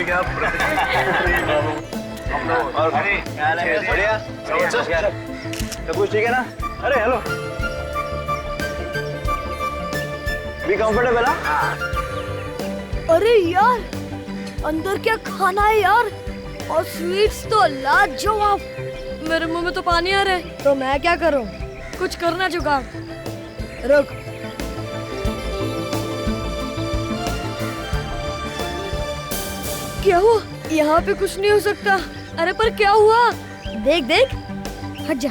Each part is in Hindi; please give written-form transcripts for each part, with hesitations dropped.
अभी क्या और बढ़िया सब कुछ ठीक है ना? अरे हेलो, भी कंफर्टेबल? हाँ। अरे यार, अंदर क्या खाना है यार, और स्वीट्स तो लाजवाब। मेरे मुंह में तो पानी आ रहा है। तो मैं क्या करूं? कुछ करना जुगाड़। रुक, क्या हुआ? यहाँ पे कुछ नहीं हो सकता। अरे पर क्या हुआ? देख देख, हट जा।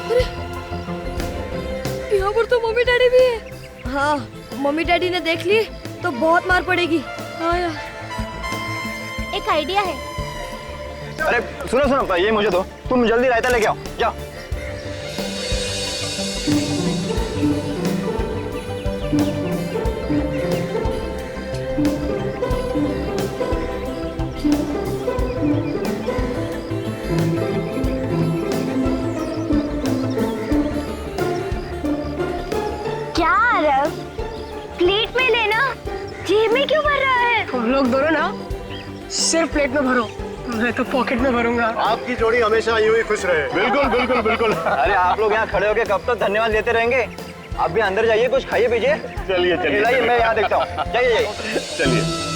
अरे यहाँ पर तो मम्मी डैडी भी है। हाँ, मम्मी डैडी ने देख ली तो बहुत मार पड़ेगी। हाँ यार, एक आइडिया है। अरे सुनो सुनो, ये मुझे दो, तुम जल्दी रायता लेके आओ, जाओ। क्या आरव, प्लेट में लेना, जेब में क्यों भर रहा है? तुम लोग दोनों ना सिर्फ प्लेट में भरो, मैं तो पॉकेट में भरूंगा। आपकी जोड़ी हमेशा यूं ही खुश रहे। बिल्कुल बिल्कुल बिल्कुल। अरे आप लोग यहाँ खड़े होके कब तक धन्यवाद देते रहेंगे? आप भी अंदर जाइए, कुछ खाइए पीजिए। चलिए चलिए, लाइए, मैं यहाँ देखता हूँ। जाइए जाइए। चलिए।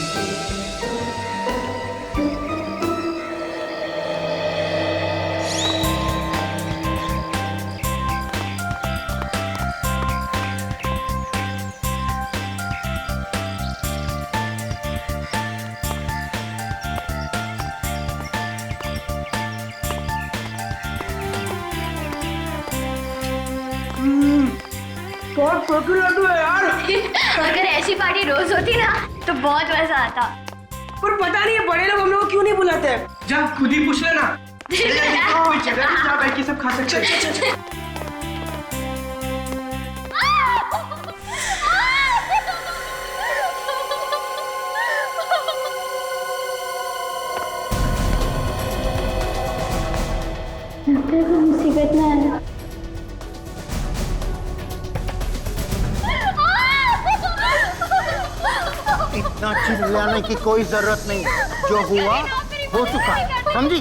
बहुत प्रोटीन लड्डू है यार। अगर ऐसी पार्टी रोज होती ना तो बहुत मजा आता। पर पता नहीं ये बड़े लोग हम लोग को क्यों नहीं बुलाते? जा खुद ही पूछ लेना। कोई जगह नहीं जहाँ बैठ के सब खा सकते हैं। लगता है कोई मुसीबत में आया। इतना चिल्लाने की कोई जरूरत नहीं, जो हुआ हो चुका, समझी?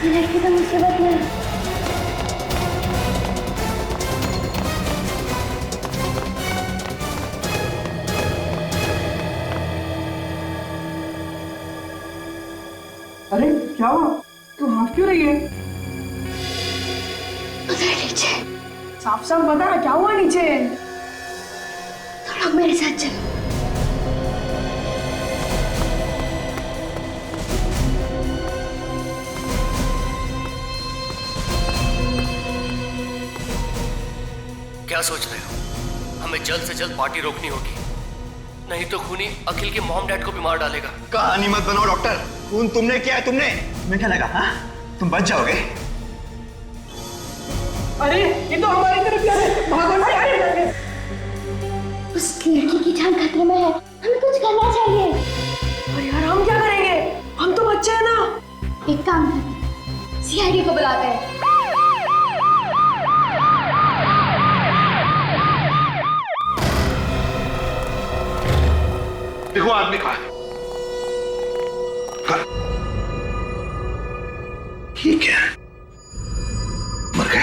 ये लड़की तो मुसीबत में है। अरे क्या हुआ? तू हंस क्यों रही है? उधर नीचे। साफ साफ बता ना, क्या हुआ नीचे? तुम लोग मेरे साथ चलो। क्या सोच रहे हो? हमें जल्द से जल्द पार्टी रोकनी होगी, नहीं तो खूनी अखिल के मॉम डैड को भी मार डालेगा। कहानी मत बनाओ डॉक्टर। खून तुमने किया है, तुमने। तुम्हें क्या लगा? हाँ, तुम बच जाओगे? अरे ये तो हमारी तरफ जा रहे हैं। भागो ना यार। उस लड़की की जान खतरे में है, हमें कुछ करना चाहिए। अरे यार हम क्या करेंगे? हम तो बच्चे हैं ना। एक काम करते, सीआईडी को बुलाते हैं। देखो आदमी कहाँ है? ये क्या है? मर गया।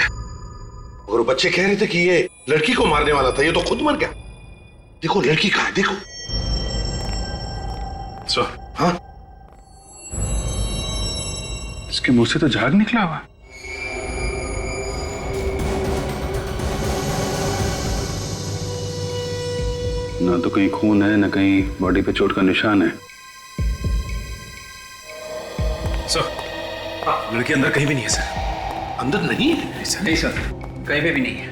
और वो बच्चे कह रहे थे कि ये लड़की को मारने वाला था, ये तो खुद मर गया। देखो लड़की कहाँ है, देखो। हाँ, इसके मुंह से तो झाग निकला हुआ। ना तो कहीं खून है, ना कहीं बॉडी पे चोट का निशान है। सर, लड़की अंदर कहीं भी नहीं है सर। अंदर नहीं है? नहीं सर, कहीं पे भी नहीं है।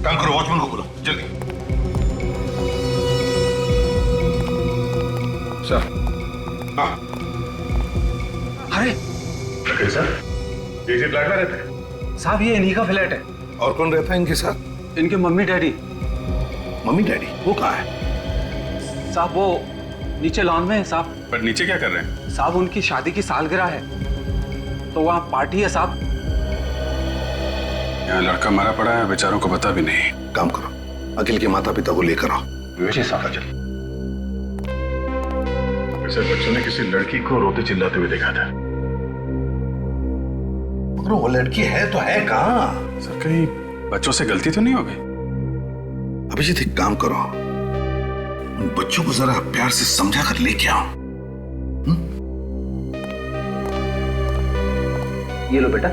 काम करो, वॉचमैन को बुलाओ जल्दी। सर। हाँ। अरे सर, इसी फ्लैट में रहते हैं? साहब ये इन्हीं का फ्लैट है। और कौन रहता है इनके साथ? इनके मम्मी डैडी। Mummy daddy? वो कहाँ है? साहब वो नीचे लॉन में है साहब। पर नीचे क्या कर रहे हैं? साहब उनकी शादी की सालगिरह है, तो वहाँ पार्टी है साहब। यहाँ लड़का मारा पड़ा है, बेचारों को पता भी नहीं। काम करो, अखिल के माता पिता को लेकर आओ। जी साहब। वैसे बच्चों ने किसी लड़की को रोते चिल्लाते हुए देखा था। मगर वो लड़की है तो है कहाँ? सर कहीं बच्चों से गलती तो नहीं हो गई? अभिजीत एक काम करो, उन बच्चों को जरा प्यार से समझा कर लेके आओ। ये लो बेटा।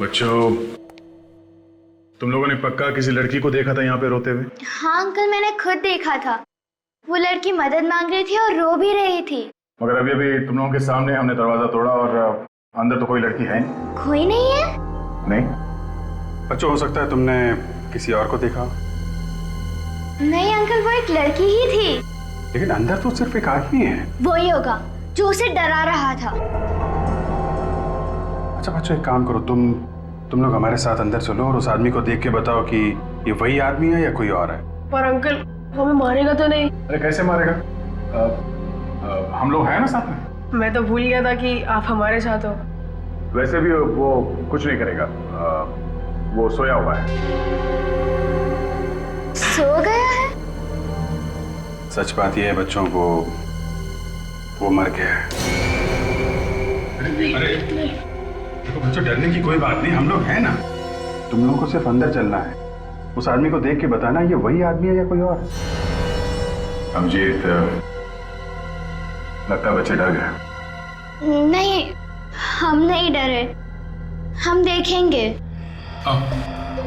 बच्चों, तुम लोगों ने पक्का किसी लड़की को देखा था यहाँ पे रोते हुए? हाँ अंकल, मैंने खुद देखा था। वो लड़की मदद मांग रही थी और रो भी रही थी। मगर अभी अभी तुम लोगों के सामने हमने दरवाजा तोड़ा और अंदर तो कोई लड़की है नहीं। कोई नहीं है? नहीं। बच्चों, हो सकता है तुमने किसी और को देखा। नहीं अंकल, वो एक लड़की ही थी। लेकिन अंदर तो सिर्फ एक आदमी है। वही होगा जो उसे डरा रहा था। अच्छा बच्चों, एक काम करो, तुम लोग हमारे साथ अंदर चलो और उस आदमी को देख के बताओ कि ये वही आदमी है या कोई और है। पर अंकल हमें मारेगा तो नहीं? अरे कैसे मारेगा? हम लोग हैं ना साथ में। मैं तो भूल गया था कि आप हमारे साथ हो। वैसे भी वो कुछ नहीं करेगा, वो सोया हुआ है। सो गया है? सच बात यह है बच्चों, वो मर गया है। अरे देखो बच्चों, डरने की कोई बात नहीं, हम लोग हैं ना। तुम लोगों को सिर्फ अंदर चलना है, उस आदमी को देख के बताना ये वही आदमी है या कोई और। अभिजीत, लगता है बच्चे डर गए। नहीं, हम नहीं डरे, हम देखेंगे।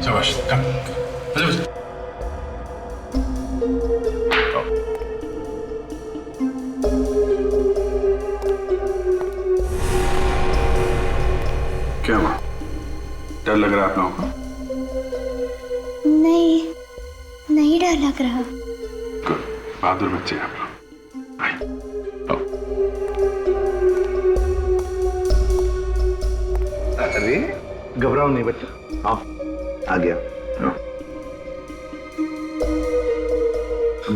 शाबाश, क्या हुआ? डर लग रहा है आप लोगों को? नहीं, नहीं डर लग रहा। गुड, बहादुर बच्चे आप लोग। आइए। अरे घबराओ नहीं बच्चा, आओ, आ गया।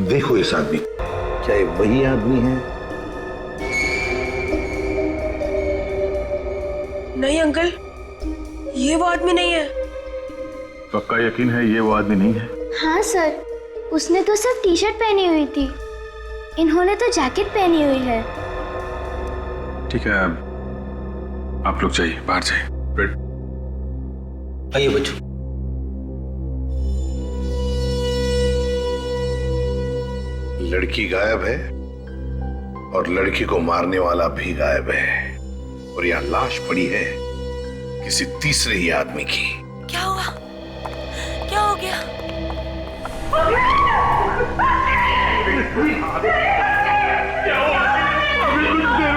देखो इस आदमी, क्या ये वही आदमी है? नहीं अंकल, ये वो आदमी नहीं है। पक्का यकीन है ये वो आदमी नहीं है? हाँ सर, उसने तो सिर्फ टी शर्ट पहनी हुई थी, इन्होंने तो जैकेट पहनी हुई है। ठीक है, आप लोग जाइए, बाहर जाइए। आइए बच्चों। लड़की गायब है और लड़की को मारने वाला भी गायब है, और यहाँ लाश पड़ी है किसी तीसरे ही आदमी की। क्या हुआ? क्या हो गया?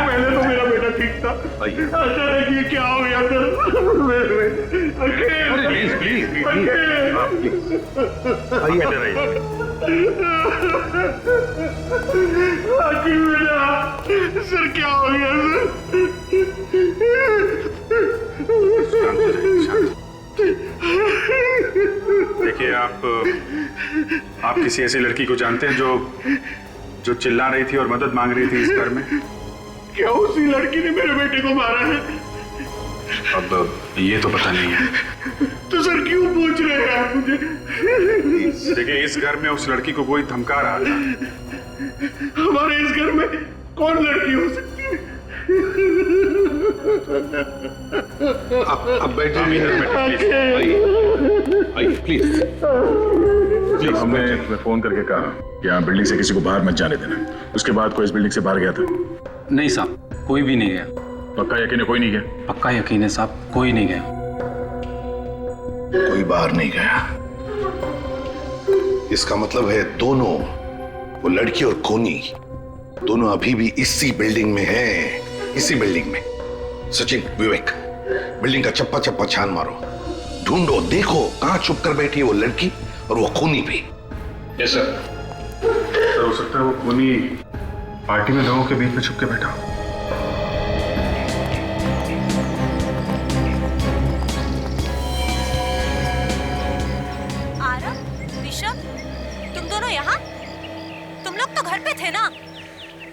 पहले तो मेरा बेटा ठीक था, अचानक ये क्या हो गया प्लीज प्लीज प्लीज सर क्या हो गया सर? देखिए, आप किसी ऐसी लड़की को जानते हैं जो चिल्ला रही थी और मदद मांग रही थी इस घर में? क्या उसी लड़की ने मेरे बेटे को मारा है? अब ये तो पता नहीं है। तो सर क्यों पूछ रहे हैं आप मुझे? देखिए, इस घर में उस लड़की को कोई धमका रहा था। हमारे इस घर में कौन लड़की हो सकती है? अब बैठे, आइए प्लीज। जब हमने फोन करके कहा कि यहाँ बिल्डिंग से किसी को बाहर मत जाने देना, उसके बाद कोई इस बिल्डिंग से बाहर गया था? नहीं साहब, कोई भी नहीं गया। पक्का यकीन है कोई नहीं गया? पक्का यकीन है साहब, कोई नहीं गया। कोई बाहर नहीं गया। इसका मतलब है दोनों, वो लड़की और कोनी, दोनों अभी भी इसी बिल्डिंग में हैं, इसी बिल्डिंग में। सचिन, विवेक, बिल्डिंग का चप्पा चप्पा छान मारो, ढूंढो, देखो कहां छुप कर बैठी है वो लड़की और वो खूनी भी। Yes sir. सर, हो सकता है वो खूनी पार्टी में लोगों के बीच में छुप के बैठा हो। आरव, ऋषभ, तुम दोनों यहाँ?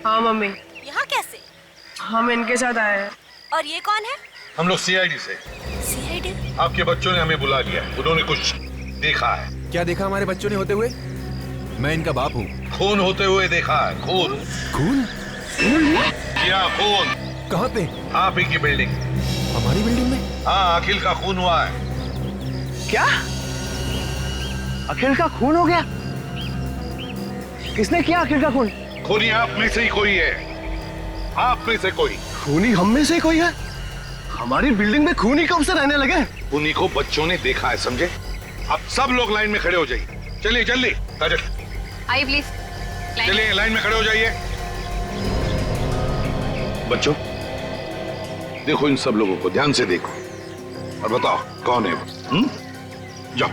हाँ मम्मी, यहाँ कैसे? हम इनके साथ आए हैं। और ये कौन है? हम लोग सीआईडी से। सीआईडी? आपके बच्चों ने हमें बुला लिया, उन्होंने कुछ देखा है। क्या देखा हमारे बच्चों ने होते हुए? मैं इनका बाप हूँ। खून होते हुए देखा है, खून। खून? क्या खून? कहाँ पे? आप ही की बिल्डिंग। हमारी बिल्डिंग में? हाँ, अखिल का खून हुआ है। क्या? अखिल का खून हो गया? किसने किया अखिल का खून? खूनी आप में से ही कोई है, आप में से कोई। खूनी हम में से कोई है? हमारी बिल्डिंग में खूनी कब से रहने लगे? खूनी को बच्चों ने देखा है, समझे? अब सब लोग लाइन में खड़े हो जाइए। चलिए जल्दी, काजल आइए प्लीज। चलिए लाइन में खड़े हो जाइए। बच्चों देखो इन सब लोगों को, ध्यान से देखो और बताओ कौन है वो। जाओ।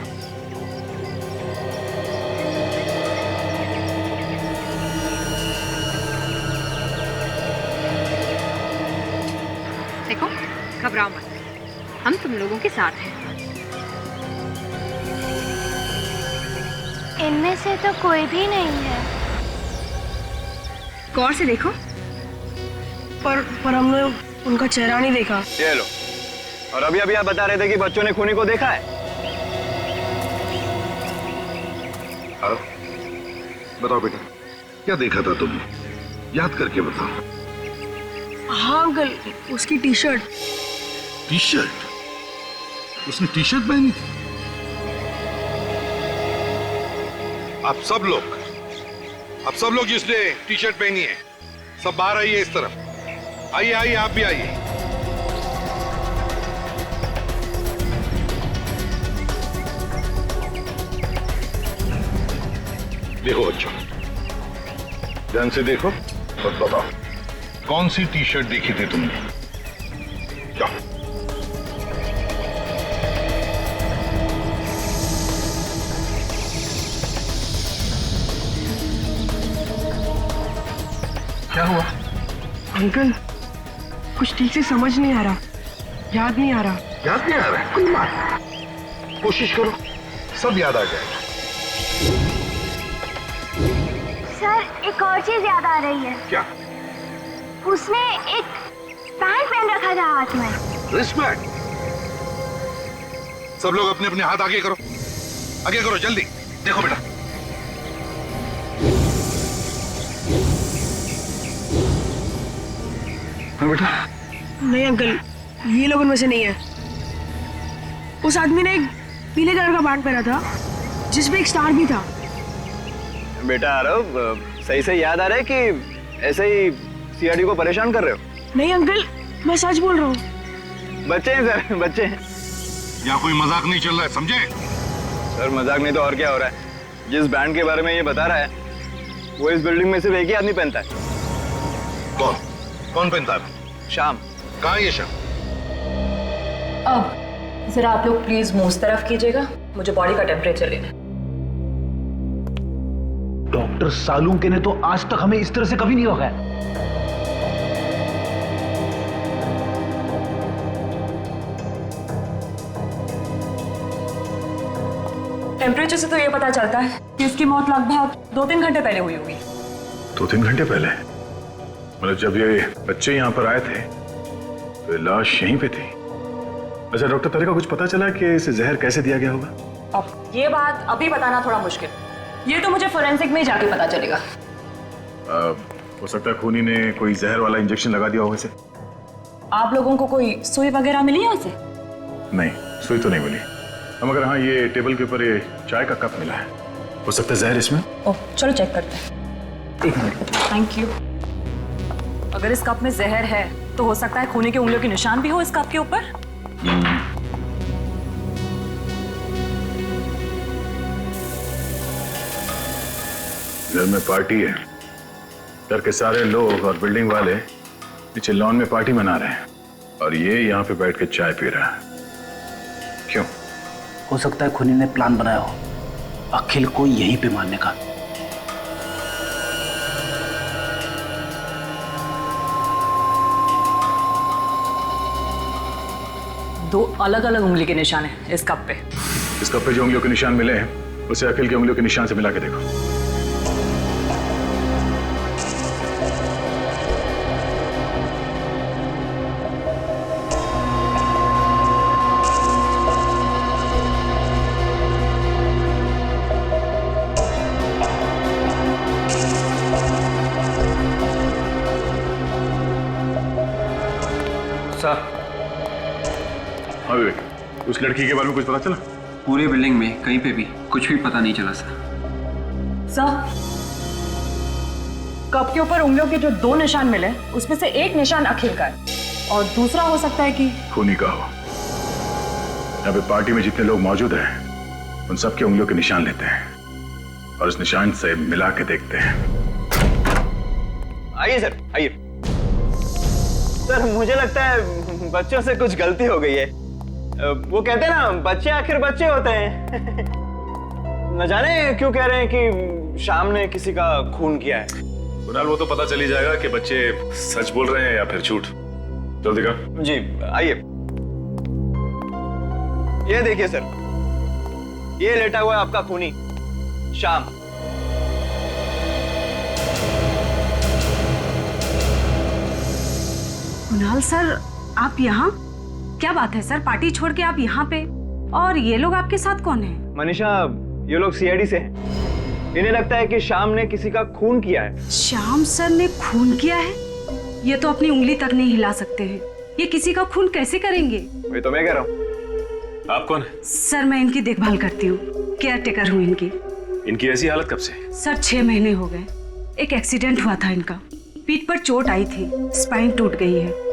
देखो, घबराओ मत, हम तुम लोगों के साथ हैं। इनमें से तो कोई भी नहीं है। गौर से देखो। पर हमने उनका चेहरा नहीं देखा। ये लो। और अभी अभी आप बता रहे थे कि बच्चों ने खूनी को देखा है। बताओ बेटा, क्या देखा था तुमने? याद करके बताओ। हाँ अंकल, उसकी टी शर्ट। T shirt? उसने टी शर्ट पहनी थी? आप सब लोग जिसने टी शर्ट पहनी है, सब बाहर आइए इस तरफ। आइए आइए, आप भी आइए। देखो बच्चों, ध्यान से देखो और बताओ कौन सी टी शर्ट देखी थी तुमने? जाओ। क्या हुआ? अंकल, कुछ ठीक से समझ नहीं आ रहा, याद नहीं आ रहा। याद नहीं आ रहा है? कोई बात नहीं, कोशिश करो, सब याद आ जाएगा। सर, एक और चीज याद आ रही है। क्या? उसने एक पैंट पहन रखा था हाथ में। रिस्पेक्ट। सब लोग अपने अपने हाथ आगे करो, आगे करो जल्दी। देखो बेटा, बेटा। नहीं अंकल, ये लोग उनमें से नहीं है। उस आदमी ने एक पीले कलर का पैंट पहना था जिसमें एक स्टार भी था। बेटा आरव, सही से याद आ रहा है कि ऐसे ही सीआईडी को परेशान कर रहे हो? नहीं अंकल, मैं सच बोल रहा हूँ। बच्चे हैं सर, बच्चे हैं। यहाँ कोई मजाक नहीं चल रहा है, समझे? सर मजाक नहीं तो और क्या हो रहा है? जिस बैंड के बारे में ये बता रहा है वो इस बिल्डिंग में सिर्फ एक ही आदमी पहनता है। कौन पहनता है? शाम। कहाँ है ये शाम? अब जरा आप लोग प्लीज मुंह उस तरफ कीजिएगा, मुझे बॉडी का टेम्परेचर लेना है। डॉक्टर सालुंके ने तो आज तक हमें इस तरह से कभी नहीं रोका है। टेम्परेचर से तो ये पता चलता है कि इसकी मौत लगभग 2-3 घंटे पहले हुई होगी। 2-3 घंटे पहले? मतलब जब ये बच्चे यहाँ पर आए थे तो लाश यहीं पे थी। अच्छा डॉक्टर, तेरे को कुछ पता चला कि इसे जहर कैसे दिया गया होगा? अब ये बात अभी बताना थोड़ा मुश्किल, ये तो मुझे फोरेंसिक में ही जाके पता चलेगा। हो सकता है खूनी ने कोई जहर वाला इंजेक्शन लगा दिया हो इसे। आप लोगों को कोई सुई वगैरह मिली है उसे? नहीं, सुई तो नहीं मिली। मगर हाँ, ये टेबल के ऊपर ये चाय का कप मिला है, हो सकता है जहर इसमें। ओह, चलो चेक करते हैं। 1 मिनट। Thank you. अगर इस कप में जहर है तो हो सकता है खूनी की उंगलियों के निशान भी हो इस कप के ऊपर। घर में पार्टी है, घर के सारे लोग और बिल्डिंग वाले नीचे लॉन में पार्टी मना रहे हैं और ये यहाँ पे बैठ के चाय पी रहा है। क्यों? हो सकता है खूनी ने प्लान बनाया हो अखिल को यहीं पे मारने का। दो अलग अलग उंगली के निशान है इस कप पे। इस कप पे जो उंगलियों के निशान मिले हैं उसे अखिल की उंगलियों के निशान से मिला के देखो। उस लड़की के बारे में कुछ पता चला? पूरी बिल्डिंग में कहीं पे भी कुछ भी पता नहीं चला सर। सर, कप के ऊपर उंगलियों के जो 2 निशान मिले उसमें से एक निशान अखिल का है और दूसरा हो सकता है कि खूनी का हो। यहाँ पे पार्टी में जितने लोग मौजूद हैं उन सबके उंगलियों के निशान लेते हैं और उस निशान से मिला के देखते हैं। आइए सर, आइए। सर मुझे लगता है बच्चों से कुछ गलती हो गई है। वो कहते हैं ना, बच्चे आखिर बच्चे होते हैं। न जाने क्यों कह रहे हैं कि शाम ने किसी का खून किया है। कुणाल, वो तो पता चल ही जाएगा कि बच्चे सच बोल रहे हैं या फिर झूठ। चल दिखा। जी आइए। ये देखिए सर, ये लेटा हुआ है आपका खूनी श्याम। कुणाल सर, आप यहाँ? क्या बात है सर, पार्टी छोड़ के आप यहाँ पे? और ये लोग आपके साथ कौन है? मनीषा, ये लोग सीआईडी से हैं। इन्हें लगता है कि श्याम ने किसी का खून किया है। श्याम सर ने खून किया है? ये तो अपनी उंगली तक नहीं हिला सकते हैं। ये किसी का खून कैसे करेंगे? वही तो मैं कह रहा हूँ। आप कौन है? सर मैं इनकी देखभाल करती हूँ, केयर टेकर हूँ इनकी। इनकी ऐसी हालत कब से? सर 6 महीने हो गए। एक एक्सीडेंट हुआ था इनका, पीठ पर चोट आई थी, स्पाइन टूट गई है।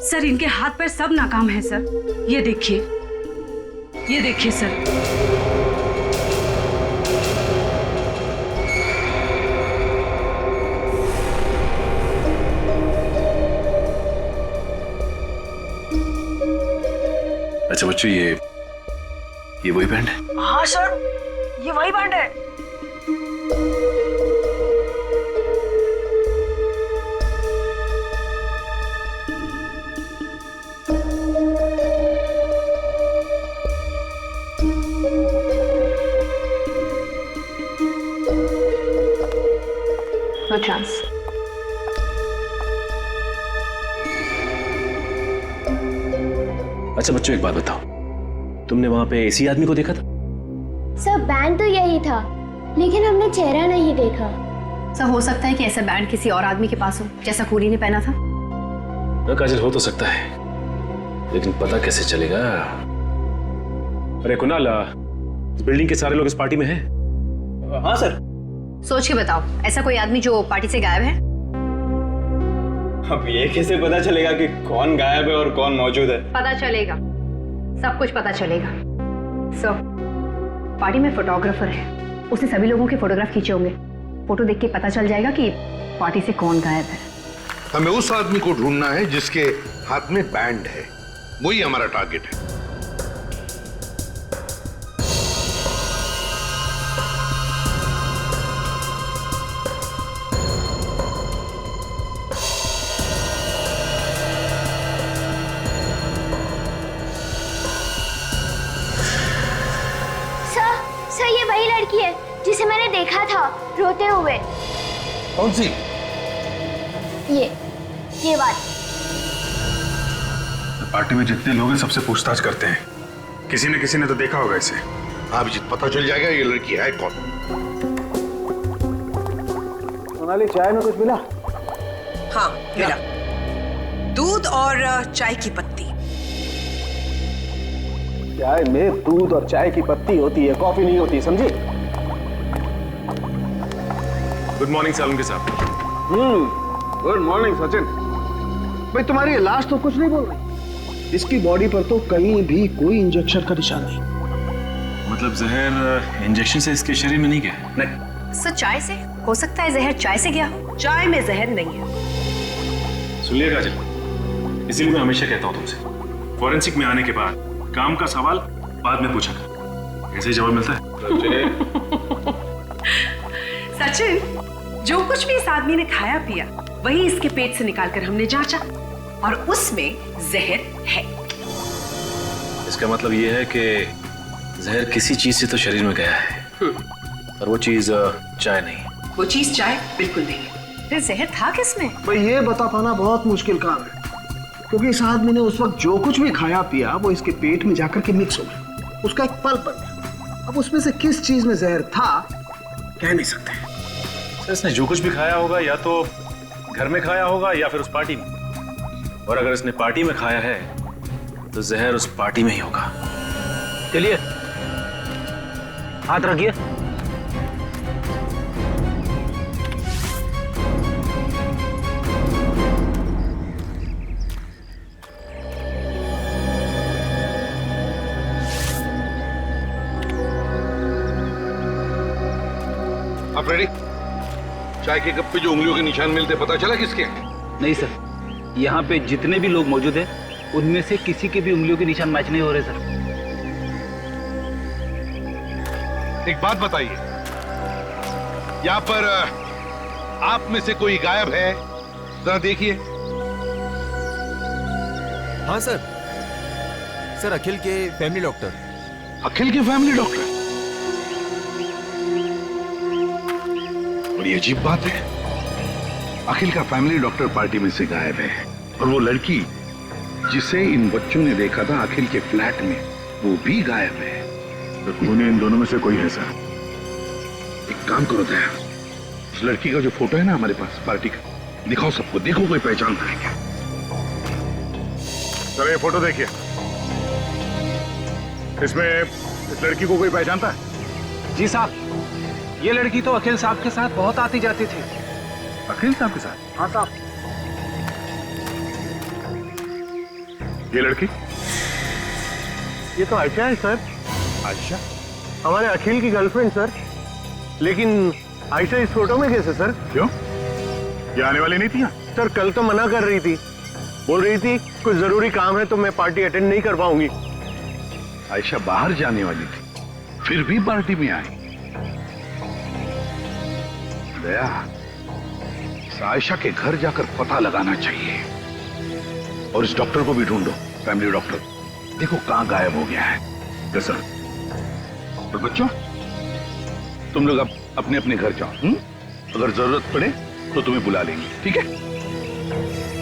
सर इनके हाथ पैर सब नाकाम है सर। ये देखिए, ये देखिए सर। अच्छा बच्चों, ये वही बैंड है? हाँ सर, ये वही बैंड है। No chance. अच्छा बच्चों, एक बात बताओ, तुमने वहां पे इसी आदमी को देखा था? सर बैंड तो यही था, लेकिन हमने चेहरा नहीं देखा। सर हो सकता है कि ऐसा बैंड किसी और आदमी के पास हो, जैसा खूनी ने पहना था। ना काजल, हो तो सकता है, लेकिन पता कैसे चलेगा? अरे कुणाल, इस बिल्डिंग के सारे लोग इस पार्टी में हैं? हाँ सर। सोच के बताओ, ऐसा कोई आदमी जो पार्टी से गायब है? अब ये कैसे पता चलेगा कि कौन गायब है और कौन मौजूद है? पता चलेगा, सब कुछ पता चलेगा। सर पार्टी में फोटोग्राफर है, उसने सभी लोगों के फोटोग्राफ खींचे होंगे। फोटो देख के पता चल जाएगा कि पार्टी से कौन गायब है। हमें उस आदमी को ढूंढना है जिसके हाथ में बैंड है, वही हमारा टारगेट है। सर ये वही लड़की है जिसे मैंने देखा था रोते हुए। कौन सी? ये बात। पार्टी में जितने लोग हैं सबसे पूछताछ करते हैं, किसी न किसी ने तो देखा होगा इसे। हाँ अभिजीत, पता चल जाएगा ये लड़की है कौन। सोनाली, चाय में कुछ मिला? हाँ मिला, दूध और चाय की पत्ती। चाय में दूध और चाय की पत्ती होती है, कॉफी नहीं होती, समझी? गुड मॉर्निंग सालुंके साहब। Good morning Sachin. भाई तुम्हारी लाश तो कुछ नहीं बोल रही। इसकी बॉडी पर तो कहीं भी कोई इंजेक्शन का निशान नहीं। मतलब जहर इंजेक्शन से इसके शरीर में नहीं गया? नहीं सर, चाय से हो सकता है जहर चाय से गया हो। चाय में जहर नहीं है। सुनिए काजल, इसीलिए मैं हमेशा कहता हूँ तुमसे, फॉरेंसिक में आने के बाद काम का सवाल बाद में पूछा कर। ऐसे ही जवाब मिलता है। सचिन, जो कुछ भी इस आदमी ने खाया पिया वही इसके पेट से निकालकर हमने जांचा और उसमें जहर है। इसका मतलब ये है कि जहर किसी चीज से तो शरीर में गया है, और वो चीज चाय नहीं। वो चीज चाय बिल्कुल नहीं है। फिर जहर था किसमें? भाई ये बता पाना बहुत मुश्किल काम है, क्योंकि इस आदमी ने उस वक्त जो कुछ भी खाया पिया वो इसके पेट में जाकर के मिक्स हो गया, उसका एक पल्प बन गया। अब उसमें से किस चीज में जहर था कह नहीं सकते। इसने जो कुछ भी खाया होगा या तो घर में खाया होगा या फिर उस पार्टी में, और अगर इसने पार्टी में खाया है तो जहर उस पार्टी में ही होगा। चलिए, हाथ रखिए। आप रेडी? चाय के कप पे जो उंगलियों के निशान मिलते पता चला किसके? नहीं सर, यहाँ पे जितने भी लोग मौजूद हैं उनमें से किसी के भी उंगलियों के निशान मैच नहीं हो रहे सर। एक बात बताइए, यहाँ पर आप में से कोई गायब है? जरा देखिए। हाँ सर, सर अखिल के फैमिली डॉक्टर। अखिल के फैमिली डॉक्टर? बड़ी अजीब बात है, अखिल का फैमिली डॉक्टर पार्टी में से गायब है, और वो लड़की जिसे इन बच्चों ने देखा था अखिल के फ्लैट में, वो भी गायब है। तो खूनी इन दोनों में से कोई है सर। एक काम करो दया, उस लड़की का जो फोटो है ना हमारे पास पार्टी का, दिखाओ सबको, देखो कोई पहचानता है क्या। सर ये फोटो देखिए, इसमें इस लड़की को कोई पहचानता है? जी साहब, ये लड़की तो अखिल साहब के साथ बहुत आती जाती थी। अखिल साहब के साथ? हाँ साहब। ये लड़की? ये तो आयशा है सर। आयशा? हमारे अखिल की गर्लफ्रेंड सर। लेकिन आयशा इस फोटो में कैसे सर? क्यों, ये आने वाली नहीं थी यहाँ? सर कल तो मना कर रही थी, बोल रही थी कुछ जरूरी काम है तो मैं पार्टी अटेंड नहीं कर पाऊंगी। आयशा बाहर जाने वाली थी, फिर भी पार्टी में आई। दया, इस आयशा के घर जाकर पता लगाना चाहिए, और इस डॉक्टर को भी ढूंढो, फैमिली डॉक्टर। देखो कहां गायब हो गया है। Yes sir. और बच्चों, तुम लोग अब अपने अपने घर जाओ। अगर जरूरत पड़े तो तुम्हें बुला लेंगे, ठीक है?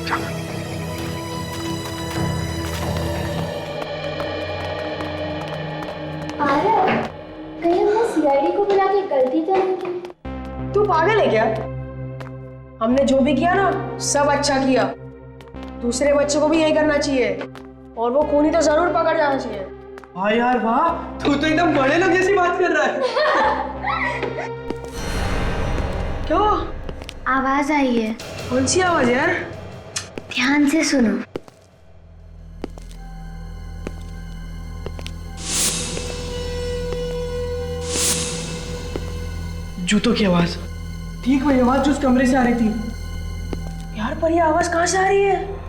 चलो। कहीं हमने सीआईडी को बुला के गलती तो नहीं की? तू पागल है क्या? हमने जो भी किया ना सब अच्छा किया। दूसरे बच्चों को भी यही करना चाहिए, और वो खूनी तो जरूर पकड़ जाना चाहिए। हाँ यार वाह, तू तो एकदम बड़े लोग जैसी बात कर रहा है। क्यों? आवाज आई है। कौन सी आवाज यार? ध्यान से सुनो। जूतों की आवाज। ठीक वही आवाज जो उस कमरे से आ रही थी। यार पर ये आवाज कहाँ से आ रही है?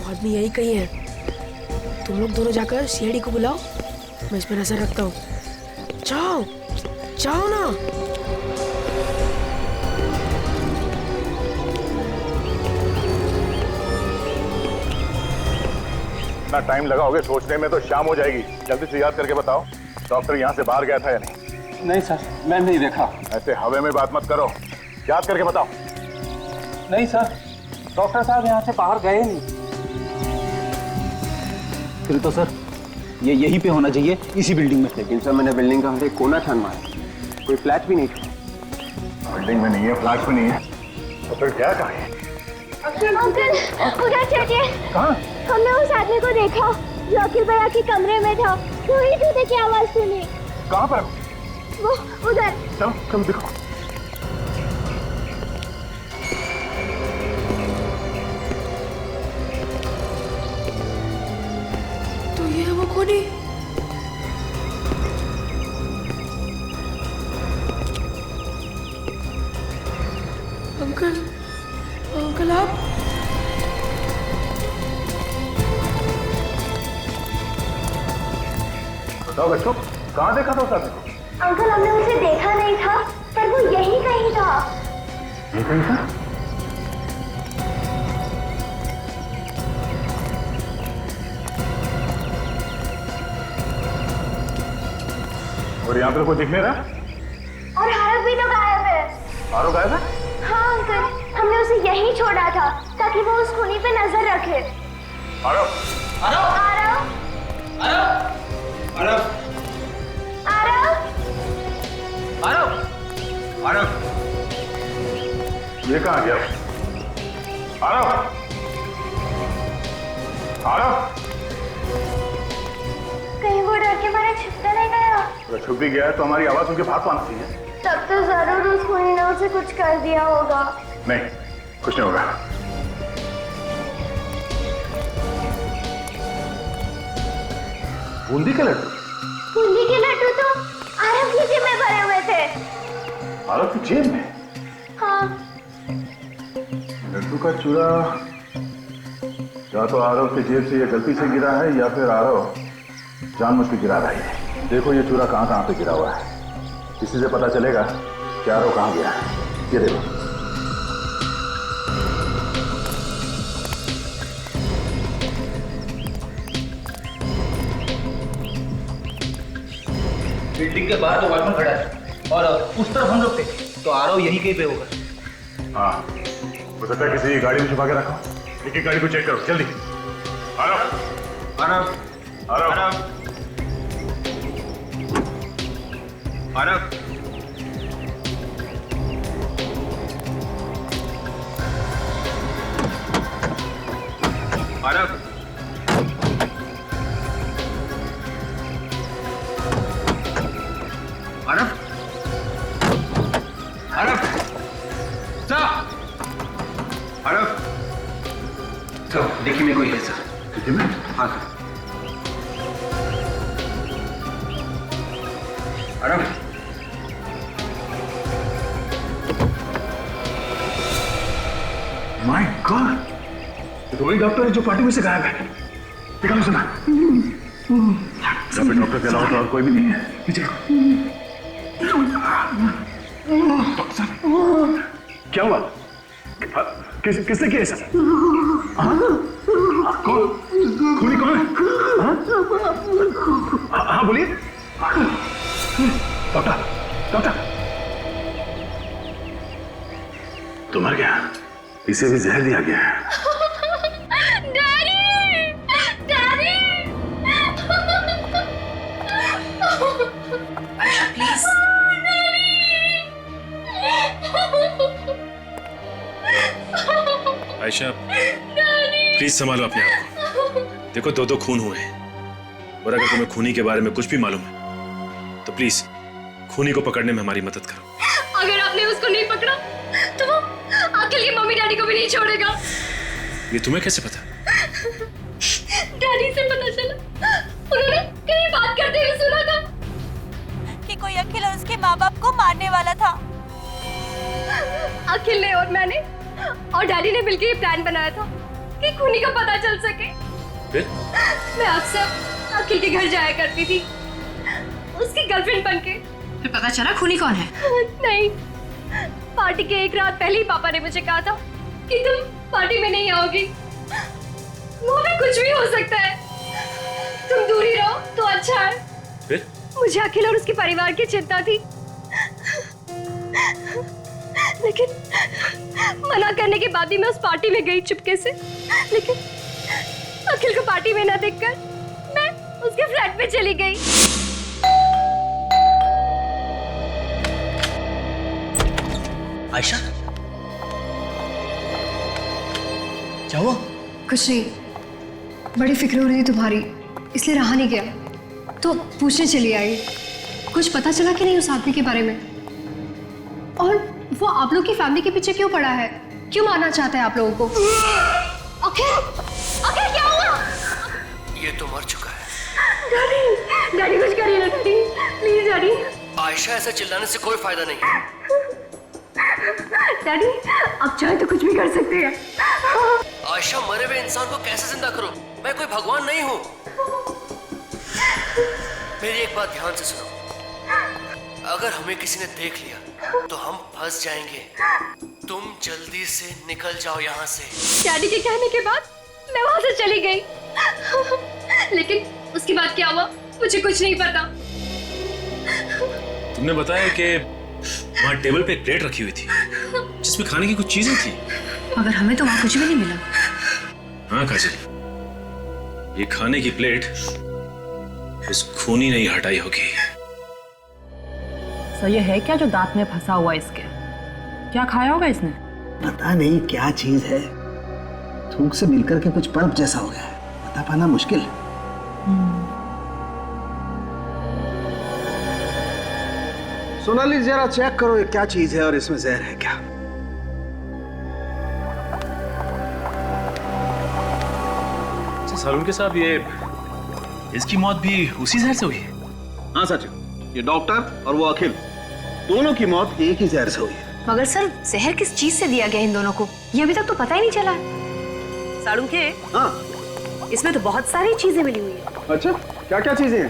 आदमी यही कहीं है। तुम लोग दोनों जाकर सीआईडी को बुलाओ, मैं इस पर नजर रखता हूँ। जाओ जाओ ना। इतना टाइम लगाओगे सोचने में तो शाम हो जाएगी। जल्दी से याद करके बताओ, डॉक्टर यहाँ से बाहर गया था या नहीं? नहीं सर, मैं नहीं देखा। ऐसे हवा में बात मत करो, याद करके बताओ। नहीं सर, डॉक्टर साहब यहाँ से बाहर गए नहीं। फिर तो सर ये यहीं पे होना चाहिए, इसी बिल्डिंग में। लेकिन सर मैंने बिल्डिंग का हर एक कोना छान मारा, कोई फ्लैट भी नहीं था। बिल्डिंग में नहीं है, फ्लैट में नहीं है, तो फिर क्या कहा है? अंकल उधर चलिए। कहाँ? हमने उस आदमी को देखा जो अखिल भैया के कमरे में था। वही जूते की आवाज सुनी। कहाँ पर? वो उधर। चलो चलो देखो। खूनी। अंकल, अंकल आप? बताओ बच्चों, कहाँ देखा था उस आदमी को? अंकल हमने उसे देखा नहीं था, पर वो यही कहीं था। ये कहीं था? और यहाँ पर कोई दिख नहीं रहा? और आरव भी तो गायब है। आरव गायब है? हाँ अंकल, हमने उसे यहीं छोड़ा था ताकि वो उस खूनी पे नजर रखे। आरव! आरव! आरव! आरव! आरव! आरव! आरव! ये कहाँ गया? आरव! आरव! कहीं वो डर के मारे छिपता नहीं गया? अगर छुप भी गया है तो हमारी आवाज उनके भाग पाना चाहिए। तब तो जरूर उस खूनी ने उसे कुछ कर दिया होगा। नहीं, कुछ नहीं होगा। बूंदी के लड्डू? बूंदी के लड्डू तो आरव की जेब में भरे हुए थे। आरव की जेब में? हाँ। लड्डू का चूरा या तो आरव की जेब से ये गलती से गिरा है या फिर आरव जानबूझ के गिरा रहा है। देखो ये चूरा कहाँ कहाँ पे गिरा हुआ है, इसी से पता चलेगा कि आरव कहाँ गया है। ये देखो। बिल्डिंग के बाहर तो वॉचमैन खड़ा है और उस तरफ हम लोग थे, तो आरव यहीं कहीं पे होगा। हाँ, हो सकता है किसी गाड़ी में छुपा के रखा। एक गाड़ी को चेक करो जल्दी। आरव! आरव! आरव! आरव! आरव! आरव! आरव! आरव! सर! आरव! सर, देखिए में कोई है सर। देखिए में? हाँ सर। आरव! My God! ये तो वही डॉक्टर है जो पार्टी में से गायब है। निकालो सुना। सब डॉक्टर के अलावा तो और कोई भी नहीं है। नीचे क्या हुआ? किसने किया सर? कौन? खूनी कौन है? हाँ बोलिए। डॉक्टर, डॉक्टर, तो मर गया, इसे भी जहर दिया गया है। Daddy! Daddy! Please. Ayesha, please संभालो अपने आप को। देखो दो खून हुए हैं और अगर तुम्हें खूनी के बारे में कुछ भी मालूम है तो प्लीज खूनी को पकड़ने में हमारी मदद करो। अगर आपने उसको नहीं पकड़ा तो वो अखिल की मम्मी डैडी को भी नहीं छोड़ेगा। ये तुम्हें कैसे पता? डैडी से पता चला, उन्होंने कहीं बात करते हुए सुना था कि कोई अखिल और उसके माँ बाप को मारने वाला था। अखिल ने और मैंने और डैडी ने मिलकर ये प्लान बनाया था कि खूनी का पता चल सके। फिर? मैं अक्सर अखिल के घर जाया करती थी उसकी गर्लफ्रेंड बनके। फिर पता चला खूनी कौन है? नहीं, पार्टी के एक रात पहले ही पापा ने मुझे कहा था कि तुम पार्टी में नहीं आओगी। वो भी कुछ भी हो सकता है, तुम दूर ही रहो तो अच्छा है। फिर? मुझे अखिल और उसके परिवार की चिंता थी, लेकिन मना करने के बाद भी मैं उस पार्टी में गई चुपके से। लेकिन अखिल को पार्टी में ना देखकर मैं उसके फ्लैट में चली गई। आयशा, क्या हुआ? कुछ नहीं, बड़ी फिक्र हो रही थी तुम्हारी, इसलिए रहा नहीं गया तो पूछने चली आई। कुछ पता चला कि नहीं उस आदमी के बारे में? और वो आप लोग की फैमिली के पीछे क्यों पड़ा है? क्यों मारना चाहता है आप लोगों को? अखिल! अखिल क्या हुआ? ये तो मर चुका है। डैडी डैडी कुछ करिए ना डैडी, प्लीज डैडी। आयशा ऐसा चिल्लाने से कोई फायदा नहीं। डैडी आप चाहे तो कुछ भी कर सकते हैं। आयशा मरे हुए इंसान को कैसे जिंदा करूं? मैं कोई भगवान नहीं हूं। मेरी एक बात ध्यान से सुनो, अगर हमें किसी ने देख लिया तो हम फंस जाएंगे। तुम जल्दी से निकल जाओ यहाँ से। डैडी के कहने के बाद मैं वहां से चली गई, लेकिन उसके बाद क्या हुआ मुझे कुछ नहीं पता। तुमने बताया कि वहाँ टेबल पे एक प्लेट रखी हुई थी जिसमें खाने की कुछ चीजें थी, मगर हमें तो वहाँ कुछ भी नहीं मिला। हाँ काजल, ये खाने की प्लेट उस खूनी ने ही हटाई होगी। सर ये है क्या जो दांत में फंसा हुआ है इसके? क्या खाया होगा इसने? पता नहीं क्या चीज है, थूक से मिलकर के कुछ पल्प जैसा हो गया है, बता पाना मुश्किल। सोनाली जरा चेक करो ये क्या चीज है और इसमें जहर है क्या। सालुंके साहब, ये इसकी मौत भी उसी जहर से हुई है? हाँ सचिन, ये डॉक्टर और वो अखिल दोनों की मौत एक ही जहर से हुई है। मगर सर जहर किस चीज से दिया गया इन दोनों को, ये अभी तक तो पता ही नहीं चला। सालुंके, हाँ इसमें तो बहुत सारी चीजें मिली हुई है। अच्छा, क्या क्या चीजें हैं?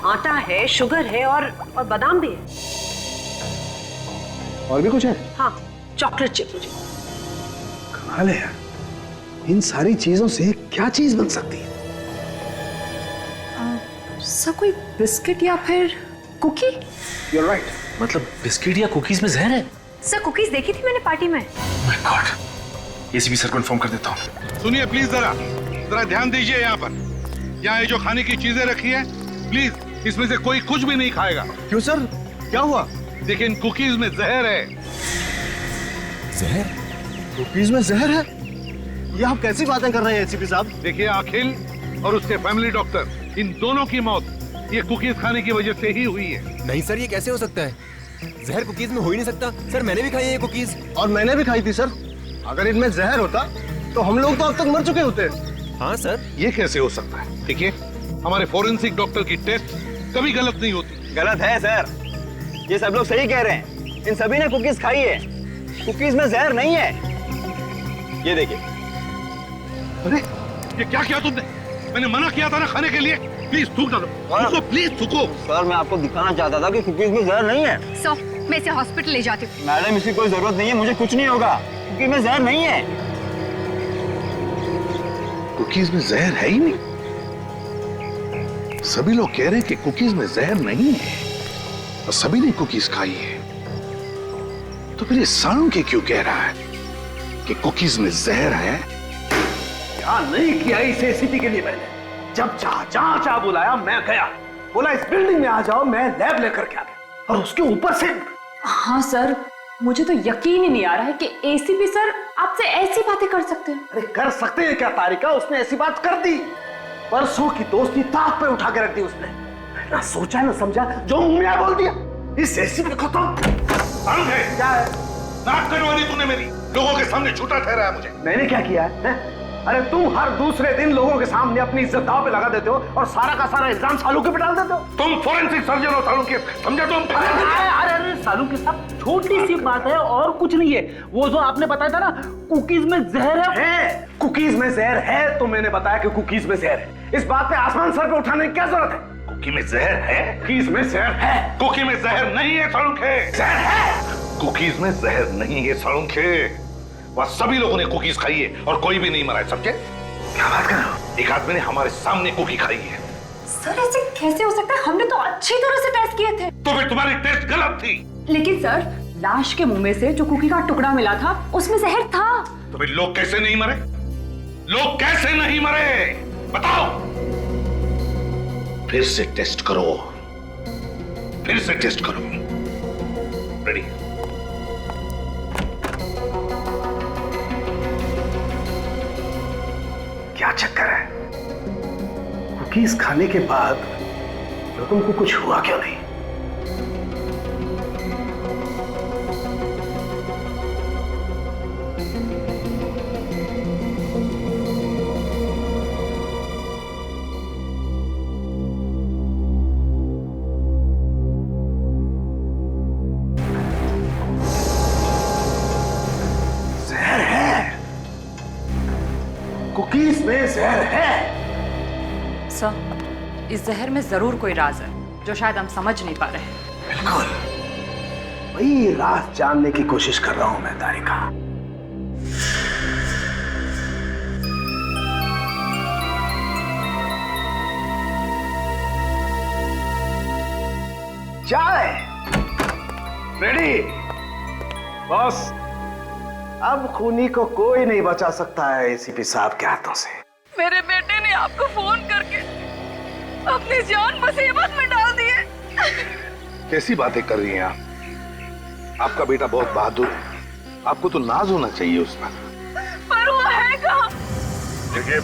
आटा है, शुगर है और बादाम भी है। और भी कुछ है? हाँ, चॉकलेट चिप। कमाल है यार, इन सारी चीजों से क्या चीज बन सकती है? सर कोई बिस्किट या फिर कुकी? You're right. मतलब बिस्किट या कुकीज में जहर है? सर कुकीज देखी थी मैंने पार्टी में। My God, एसीपी सर को इन्फॉर्म कर देता हूँ। सुनिए प्लीज, जरा ध्यान दीजिए। यहाँ पर यहाँ ये जो खाने की चीजें रखी है, प्लीज इसमें से कोई कुछ भी नहीं खाएगा। क्यों सर, क्या हुआ? देखिए इन कुकीज में जहर है। जहर? कुकीज में जहर है? ये आप कैसी बातें कर रहे हैं एसीपी साहब? देखिए अखिल और उसके फैमिली डॉक्टर, इन दोनों की मौत ये कुकीज खाने की वजह से ही हुई है। नहीं सर, ये कैसे हो सकता है? जहर कुकीज में हो ही नहीं सकता। सर मैंने भी खाई है ये कुकीज। और मैंने भी खाई थी सर। अगर इनमें जहर होता तो हम लोग तो अब तक मर चुके होते। हाँ सर। ये कैसे हो सकता है? देखिए हमारे फोरेंसिक डॉक्टर की टेस्ट कभी गलत नहीं होती। गलत है सर, ये सब लोग सही कह रहे हैं। इन सभी ने कुकीज खाई है, कुकीज में जहर नहीं है। ये देखिए। अरे ये क्या किया तुमने? मैंने मना किया था ना खाने के लिए। प्लीज थूक दो, थूको प्लीज थूको। सर मैं आपको दिखाना चाहता था कि कुकीज में जहर नहीं है। सर मैं इसे हॉस्पिटल ले जाती हूँ। मैडम इसकी कोई जरूरत नहीं है, मुझे कुछ नहीं होगा, कुकीज में जहर नहीं है। कुकीज में जहर है ही नहीं। सभी लोग कह रहे हैं कि कुकीज में जहर नहीं है और सभी ने कुकीज खाई है। तो फिर ये सालुंके क्यों कह रहा है कि कुकीज में जहर है? क्या नहीं किया इस एसीपी के लिए मैंने। जब चाह जहां चाह बुलाया मैं गया, बोला इस बिल्डिंग में आ जाओ, मैं लैब लेकर के आ गया। और उसके ऊपर से हाँ सर, मुझे तो यकीन ही नहीं आ रहा है कि एसीपी सर आपसे ऐसी बातें कर सकते हैं। अरे कर सकते हैं क्या तारिका, उसने ऐसी बात कर दी। परसों की दोस्ती ताक पे उठा के रख दी उसने। ना सोचा ना समझा, जो मुंह में आया बोल दिया। इस एसीपी को तो क्या है? नाक कटवानी तूने मेरी, लोगों के सामने झूठा ठहराया मुझे। मैंने क्या किया है? अरे तुम हर दूसरे दिन लोगों के सामने अपनी इज्जत दांव पे लगा देते हो और सारा का सारा इल्जाम सालुंके पे डाल देते हो। तुम फोरेंसिक सर्जन हो सालुंके, समझे तुम? अरे सालुंके साहब, छोटी सी बात है और कुछ नहीं है। वो जो आपने बताया था ना कुकीज में जहर है। कुकीज में जहर है तो मैंने बताया कि कुकीज में जहर है। इस बात पे आसमान सर पे उठाने की क्या जरूरत है? कुकी में जहर है? कुकीज में जहर है। कुकी में जहर नहीं है सालुंके। जहर है। कुकीज में जहर नहीं है सालुंके। वह सभी लोगों ने कुकीज खाई है और कोई भी नहीं मरा है, समझे? क्या बात कर रहे हो? एक आदमी ने हमारे सामने कुकी खाई है। सर ऐसे कैसे हो सकता है? हमने तो अच्छी तरह से टेस्ट किए थे। तो फिर तुम्हारी टेस्ट गलत थी। लेकिन सर लाश के मुंह में से जो कुकी का टुकड़ा मिला था उसमें जहर था। तो फिर लोग कैसे नहीं मरे? लोग कैसे नहीं मरे बताओ? फिर से टेस्ट करो, फिर से टेस्ट करो। रेडी? क्या चक्कर है? कुकीज खाने के बाद लोगों को कुछ हुआ क्यों नहीं? कुकीज में जहर है। सर, इस जहर में जरूर कोई राज है जो शायद हम समझ नहीं पा रहे हैं। बिल्कुल, वही राज जानने की कोशिश कर रहा हूं मैं तारिका। चाय रेडी बॉस। अब खूनी को कोई नहीं बचा सकता है एसीपी साहब के हाथों से। मेरे बेटे ने आपको फोन करके अपनी जान मुसीबत में डाल दी है। कैसी बातें कर रही हैं आप? आपका बेटा बहुत बहादुर है, आपको तो नाज होना चाहिए उस पर वो है कहाँ? देखिए,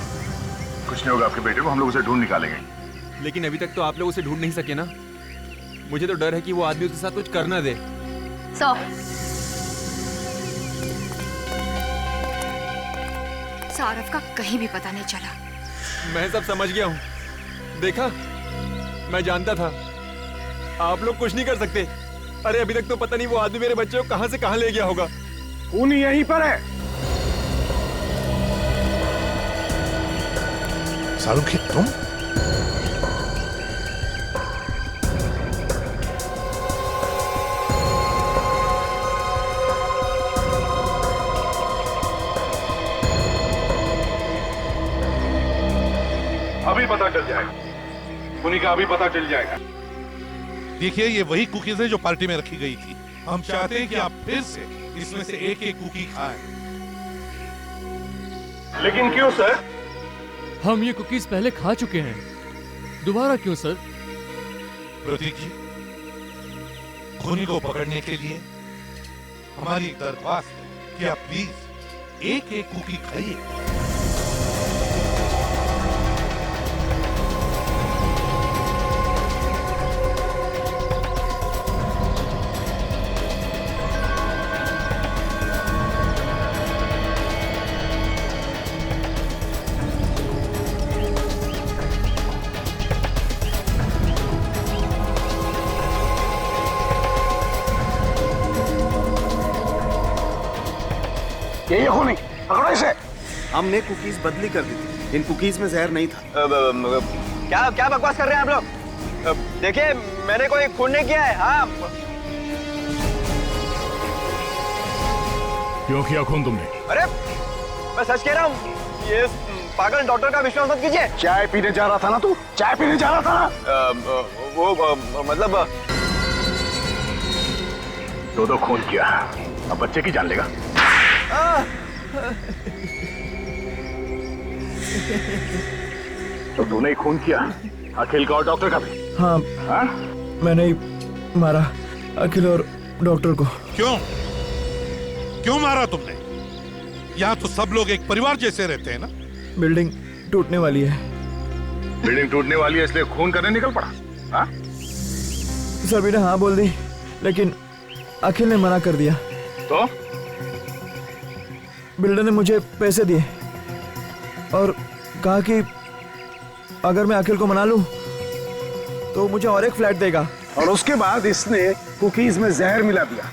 कुछ नहीं होगा आपके बेटे को, हम लोग उसे ढूंढ निकालेंगे। लेकिन अभी तक तो आप लोग उसे ढूंढ नहीं सके ना। मुझे तो डर है कि वो आदमी उसके साथ कुछ कर ना दे। सारव का कहीं भी पता नहीं चला। मैं सब समझ गया हूँ। देखा, मैं जानता था आप लोग कुछ नहीं कर सकते। अरे अभी तक तो पता नहीं वो आदमी मेरे बच्चे को कहां से कहां ले गया होगा। खूनी यहीं पर है। शाहरुखी, तुम? अभी पता चल जाएगा, खूनी का अभी पता चल जाएगा। देखिए, ये वही कुकीज है जो पार्टी में रखी गई थी। हम चाहते हैं कि आप फिर से इसमें से एक एक कुकी खाएं। लेकिन क्यों सर? हम ये कुकीज पहले खा चुके हैं, दोबारा क्यों सर? प्रतीक जी, खूनी को पकड़ने के लिए हमारी दरख्वास्त है कि आप प्लीज एक एक कुकी खाइए। ये खूनी, पकड़ो इसे। हमने कुकीज बदली कर दी थी, इन कुकीज में जहर नहीं था। क्या क्या बकवास कर रहे हैं आप लोग? देखिए, मैंने कोई खून नहीं किया है। हाँ, क्यों किया खून तुमने? अरे मैं सच कह रहा हूँ, ये पागल डॉक्टर का विश्वास मत कीजिए। चाय पीने जा रहा था ना तू? चाय पीने जा रहा था ना? वो मतलब दो खून किया, अब बच्चे की जान लेगा। तो तूने ही खून किया, अखिल का और डॉक्टर का भी? हाँ, हाँ? मैंने ही मारा अखिल और डॉक्टर को। क्यों? क्यों मारा तुमने? यहाँ तो सब लोग एक परिवार जैसे रहते हैं ना। बिल्डिंग टूटने वाली है। बिल्डिंग टूटने वाली है इसलिए खून करने निकल पड़ा? हाँ? सभी ने हाँ बोल दी, लेकिन अखिल ने मना कर दिया। तो बिल्डर ने मुझे पैसे दिए और कहा कि अगर मैं अखिल को मना लूं तो मुझे और एक फ्लैट देगा। और उसके बाद इसने कुकीज में जहर मिला दिया,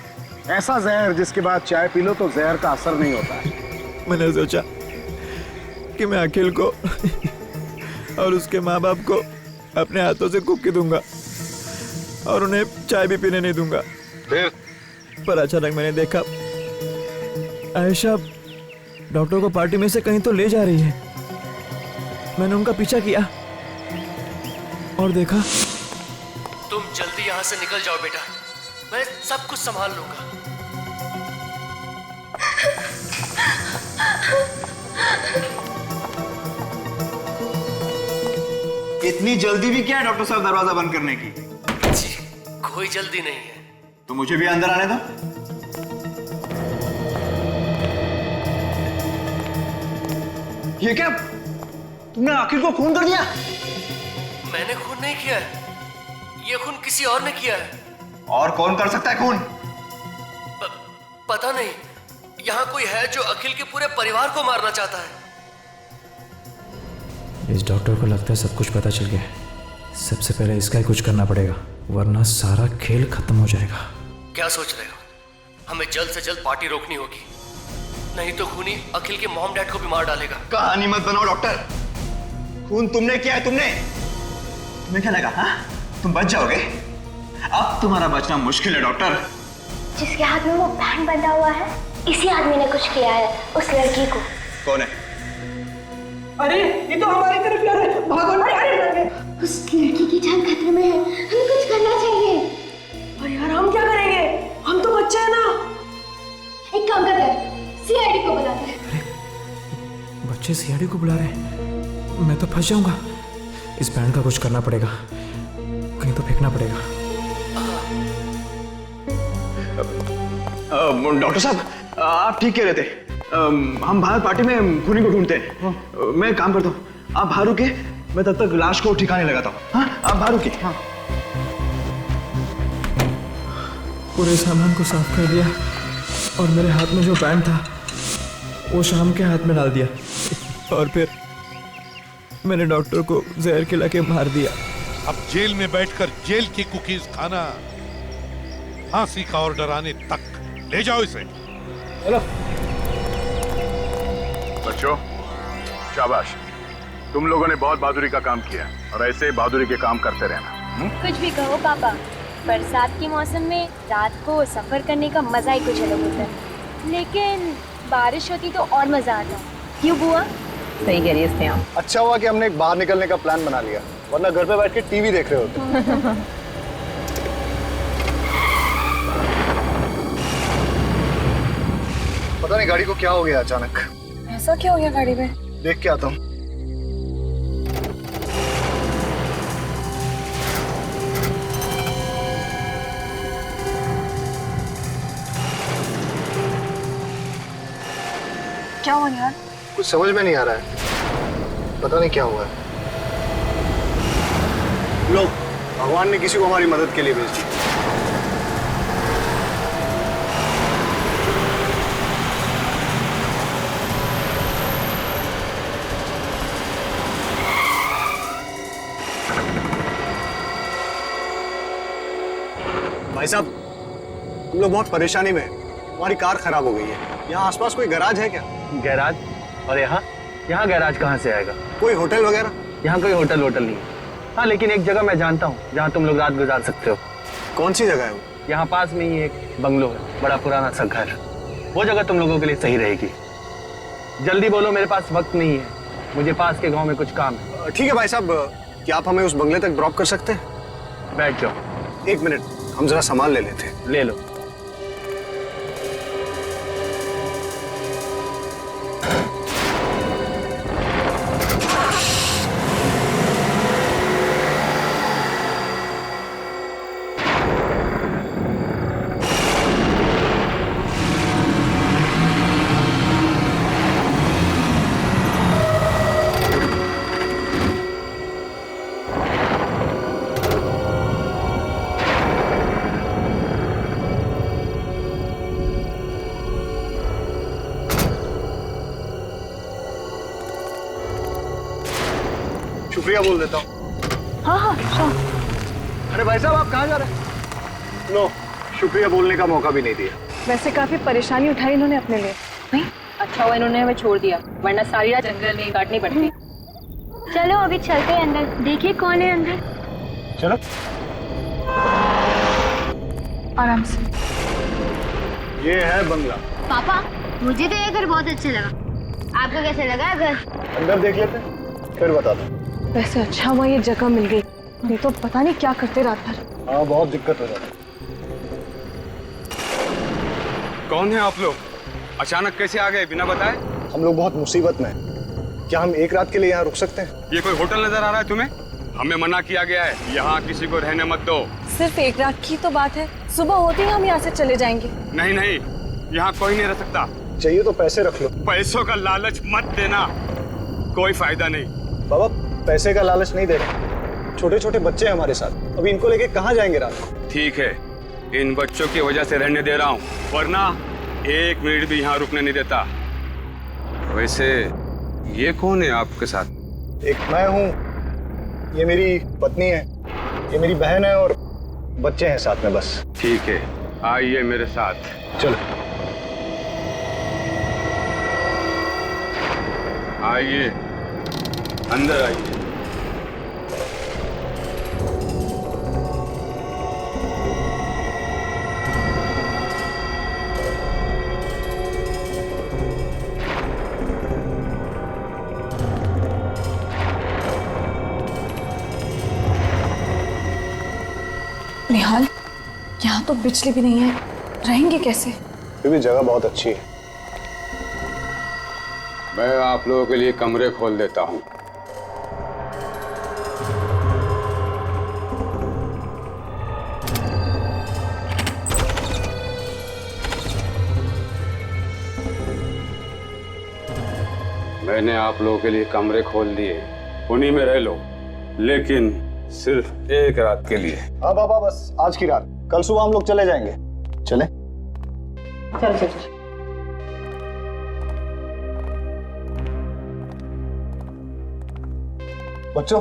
ऐसा जहर जिसके बाद चाय पी लो तो जहर का असर नहीं होता है। मैंने सोचा कि मैं अखिल को और उसके माँ बाप को अपने हाथों से कुकी दूंगा और उन्हें चाय भी पीने नहीं दूंगा। पर अचानक मैंने देखा आयशा डॉक्टर को पार्टी में से कहीं तो ले जा रही है। मैंने उनका पीछा किया और देखा। तुम जल्दी यहाँ से निकल जाओ बेटा, मैं सब कुछ संभाल लूंगा। इतनी जल्दी भी क्या है डॉक्टर साहब दरवाजा बंद करने की? जी, कोई जल्दी नहीं है। तो मुझे भी अंदर आने दो। ये क्या? तुमने अखिल को खून कर दिया? मैंने खून नहीं किया है, ये खून किसी और ने किया है। और कौन कर सकता है खून? पता नहीं, यहाँ कोई है जो अखिल के पूरे परिवार को मारना चाहता है। इस डॉक्टर को लगता है सब कुछ पता चल गया। सबसे पहले इसका ही कुछ करना पड़ेगा, वरना सारा खेल खत्म हो जाएगा। क्या सोच रहे हो? हमें जल्द से जल्द पार्टी रोकनी होगी। नहीं तो खूनी अखिल के मॉम डैड को भी मार डालेगा। कहानी मत बनाओ डॉक्टर। खून तुमने किया है, तुमने। तुम्हें क्या लगा हाँ? तुम बच जाओगे? अब तुम्हारा बचना मुश्किल है डॉक्टर। जिसके हाथ में वो बैंड बंधा हुआ है, इसी आदमी ने कुछ किया है उस लड़की को। कौन है? अरे ये तो हमारी तरफ आ रहा है, भागो। अरे उस लड़की की जान खतरे में है, हमें कुछ करना चाहिए। अरे यार हम क्या करेंगे? हम तो बच्चे हैं ना। एक काम करते हैं, सीआईडी को बुलाते हैं। बच्चे सीआईडी को बुला रहे हैं? मैं तो फंस जाऊंगा। इस बैंड का कुछ करना पड़ेगा, कहीं तो फेंकना पड़ेगा। डॉक्टर साहब आप ठीक कह रहे थे। हम बाहर पार्टी में खूनी को ढूंढते हैं। मैं एक काम करता हूँ, आप बाहर रुके, मैं तब तक लाश को ठिकाने लगाता हूँ। हाँ आप बाहर रुके। हाँ पूरे सामान को साफ कर दिया और मेरे हाथ में जो बैंड था वो शाम के हाथ में डाल दिया और फिर मैंने डॉक्टर को जहर खिला के मार दिया। अब जेल में बैठकर जेल की कुकीज खाना, फांसी का ऑर्डर आने तक। ले जाओ इसे। हेलो बच्चों, शाबाश, तुम लोगों ने बहुत बहादुरी का काम किया और ऐसे ही बहादुरी के काम करते रहना। कुछ भी कहो पापा, बरसात के मौसम में रात को सफर करने का मजा ही कुछ अलग होता है। लेकिन बारिश होती तो और मजा आता। क्यों बुआ? सही कह रही है। अच्छा हुआ कि हमने बाहर निकलने का प्लान बना लिया, वरना घर पे बैठ के टीवी देख रहे होते। पता नहीं गाड़ी को क्या हो गया अचानक। ऐसा क्या हो गया गाड़ी में? देख के आता हूँ। क्या हुआ यार? कुछ समझ में नहीं आ रहा है, पता नहीं क्या हुआ है। लो, भगवान ने किसी को हमारी मदद के लिए भेज दिया। भाई साहब, हम लोग बहुत परेशानी में हैं। हमारी कार खराब हो गई है। यहाँ आसपास कोई गैराज है क्या? गैराज? और यहाँ गैराज कहाँ से आएगा? कोई होटल वगैरह? यहाँ कोई होटल नहीं है। हाँ, लेकिन एक जगह मैं जानता हूँ जहाँ तुम लोग रात गुजार सकते हो। कौन सी जगह है वो? यहाँ पास में ही एक बंगलो है, बड़ा पुराना सा घर। वो जगह तुम लोगों के लिए सही रहेगी। जल्दी बोलो, मेरे पास वक्त नहीं है, मुझे पास के गाँव में कुछ काम है। ठीक है भाई साहब, क्या आप हमें उस बंगले तक ड्रॉप कर सकते हैं? बैठ जाओ। एक मिनट, हम जरा सामान ले लेते हैं। ले लो। शुक्रिया बोल देता हूँ। हाँ, अरे भाई साहब, आप कहाँ जा रहे हैं? लो, शुक्रिया बोलने का मौका भी नहीं दिया। वैसे काफी परेशानी उठाई इन्होंने अपने लिए। नहीं, अच्छा हुआ इन्होंने हमें छोड़ दिया, वरना सारी रात जंगल में काटनी पड़ती। चलो अभी चलते हैं अंदर, देखिए कौन है अंदर। चलो। आराम से। ये है बंगला। पापा, मुझे तो ये घर बहुत अच्छा लगा। आपको कैसे लगा घर? अंदर देख लेते हैं, फिर बताता हूँ। वैसे अच्छा हुआ ये जगह मिल गई, नहीं तो पता नहीं क्या करते रात भर। हाँ, बहुत दिक्कत हो जाती। कौन है आप लोग? अचानक कैसे आ गए बिना बताए? हम लोग बहुत मुसीबत में हैं। क्या हम एक रात के लिए यहाँ रुक सकते हैं? ये कोई होटल नजर आ रहा है तुम्हें? हमें मना किया गया है, यहाँ किसी को रहने मत दो। सिर्फ एक रात की तो बात है, सुबह होते ही हम यहाँ से चले जाएंगे। नहीं नहीं, यहाँ कोई नहीं रह सकता। चाहिए तो पैसे रख लो। पैसों का लालच मत देना, कोई फायदा नहीं। बाबा, पैसे का लालच नहीं दे रहे, छोटे छोटे बच्चे हैं हमारे साथ, अभी इनको लेके कहाँ जाएंगे रात को? ठीक है, इन बच्चों की वजह से रहने दे रहा हूँ, वरना एक मिनट भी यहाँ रुकने नहीं देता। वैसे ये कौन है आपके साथ? एक मैं हूँ, ये मेरी पत्नी है, ये मेरी बहन है और बच्चे हैं साथ में बस। ठीक है, आइए मेरे साथ। चलो। आइए, अंदर आइए। निहाल, यहाँ तो बिजली भी नहीं है, रहेंगे कैसे? फिर भी जगह बहुत अच्छी है। मैं आप लोगों के लिए कमरे खोल देता हूँ। मैंने आप लोगों के लिए कमरे खोल दिए, उन्हीं में रह लो, लेकिन सिर्फ एक रात के लिए। हाँ बाबा, बस आज की रात, कल सुबह हम लोग चले जाएंगे। चले? चल चल चल। बच्चों,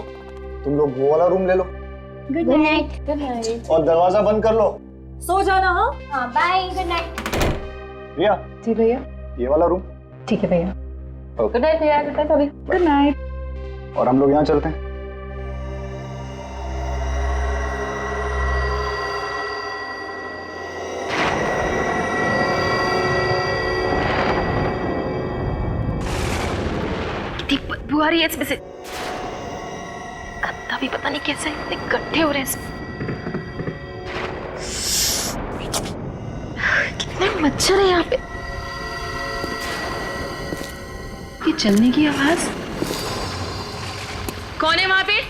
तुम लोग वो वाला रूम ले लो गुड नाइट। Good night. और दरवाजा बंद कर लो। सो जाना। हाँ बाय, गुड नाइट। रिया। जी भैया। ये वाला रूम। ठीक है भैया। ओके। गुड नाइट भैया। गुड नाइट भाभी। Good night. और हम लोग यहाँ चलते हैं। बदबू आ रही है इसमें से। गंदा भी पता नहीं कैसे इतने गड्ढे हो रहे हैं इसमें। कितने मच्छर है यहाँ पे। ये चलने की आवाज। कौन है वहां पे?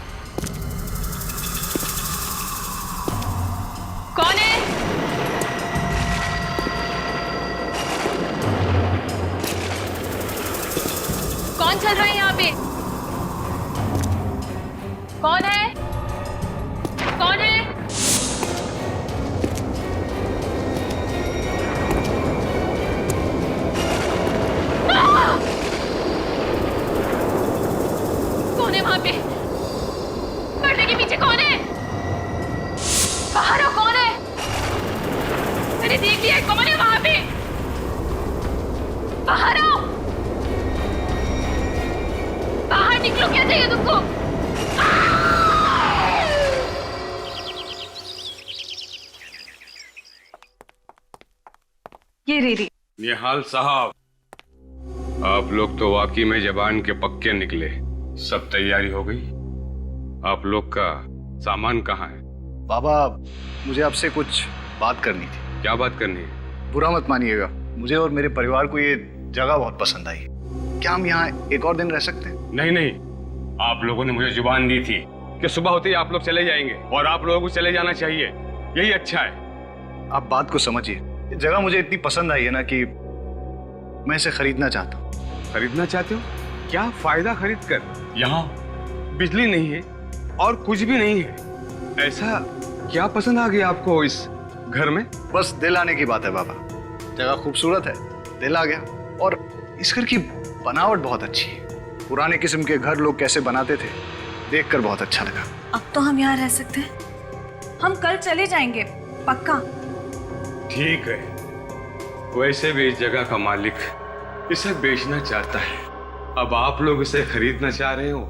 कौन है? कौन चल रहा है यहाँ पे? कौन है? कौन है? कौन है वहां पे? पर्दे के पीछे कौन है? बाहर हो, कौन है? मैंने देख लिया है, कौन है वहां पे? बाहर आओ, बाहर निकलो। क्या चाहिए तुमको? ये रेडी। निहाल साहब, आप लोग तो वाकई में जबान के पक्के निकले। सब तैयारी हो गई? आप लोग का सामान कहाँ है? बाबा, मुझे आपसे कुछ बात करनी थी। क्या बात करनी है? बुरा मत मानिएगा, मुझे और मेरे परिवार को ये जगह बहुत पसंद आई। क्या हम यहाँ एक और दिन रह सकते हैं? नहीं नहीं, आप लोगों ने मुझे जुबान दी थी कि सुबह होते ही आप लोग चले जाएंगे, और आप लोगों को चले जाना चाहिए, यही अच्छा है। आप बात को समझिए, ये जगह मुझे इतनी पसंद आई है ना कि मैं इसे खरीदना चाहता हूँ। खरीदना चाहते हो? क्या फायदा खरीद कर? यहाँ बिजली नहीं है और कुछ भी नहीं है। ऐसा क्या पसंद आ गया आपको इस घर में? बस दिल आने की बात है बाबा। जगह खूबसूरत है, दिल आ गया। और इस घर की बनावट बहुत अच्छी है। पुराने किस्म के घर लोग कैसे बनाते थे, देखकर बहुत अच्छा लगा। अब तो हम यहाँ रह सकते हैं। हम कल चले जाएंगे, पक्का। ठीक है, वैसे भी इस जगह का मालिक इसे बेचना चाहता है। अब आप लोग इसे खरीदना चाह रहे हो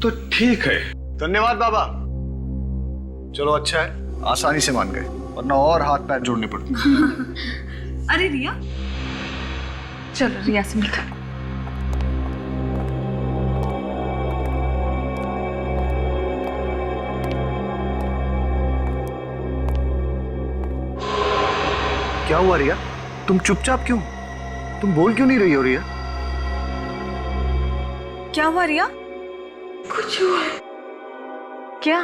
तो ठीक है। धन्यवाद बाबा। चलो अच्छा है, आसानी से मान गए, वरना और हाथ पैर जोड़ने पड़ते। अरे रिया, चलो रिया से मिलते हैं। क्या हुआ रिया? तुम चुपचाप क्यों? तुम बोल क्यों नहीं रही हो रिया? क्या हुआ रिया? कुछ हुआ है। क्या?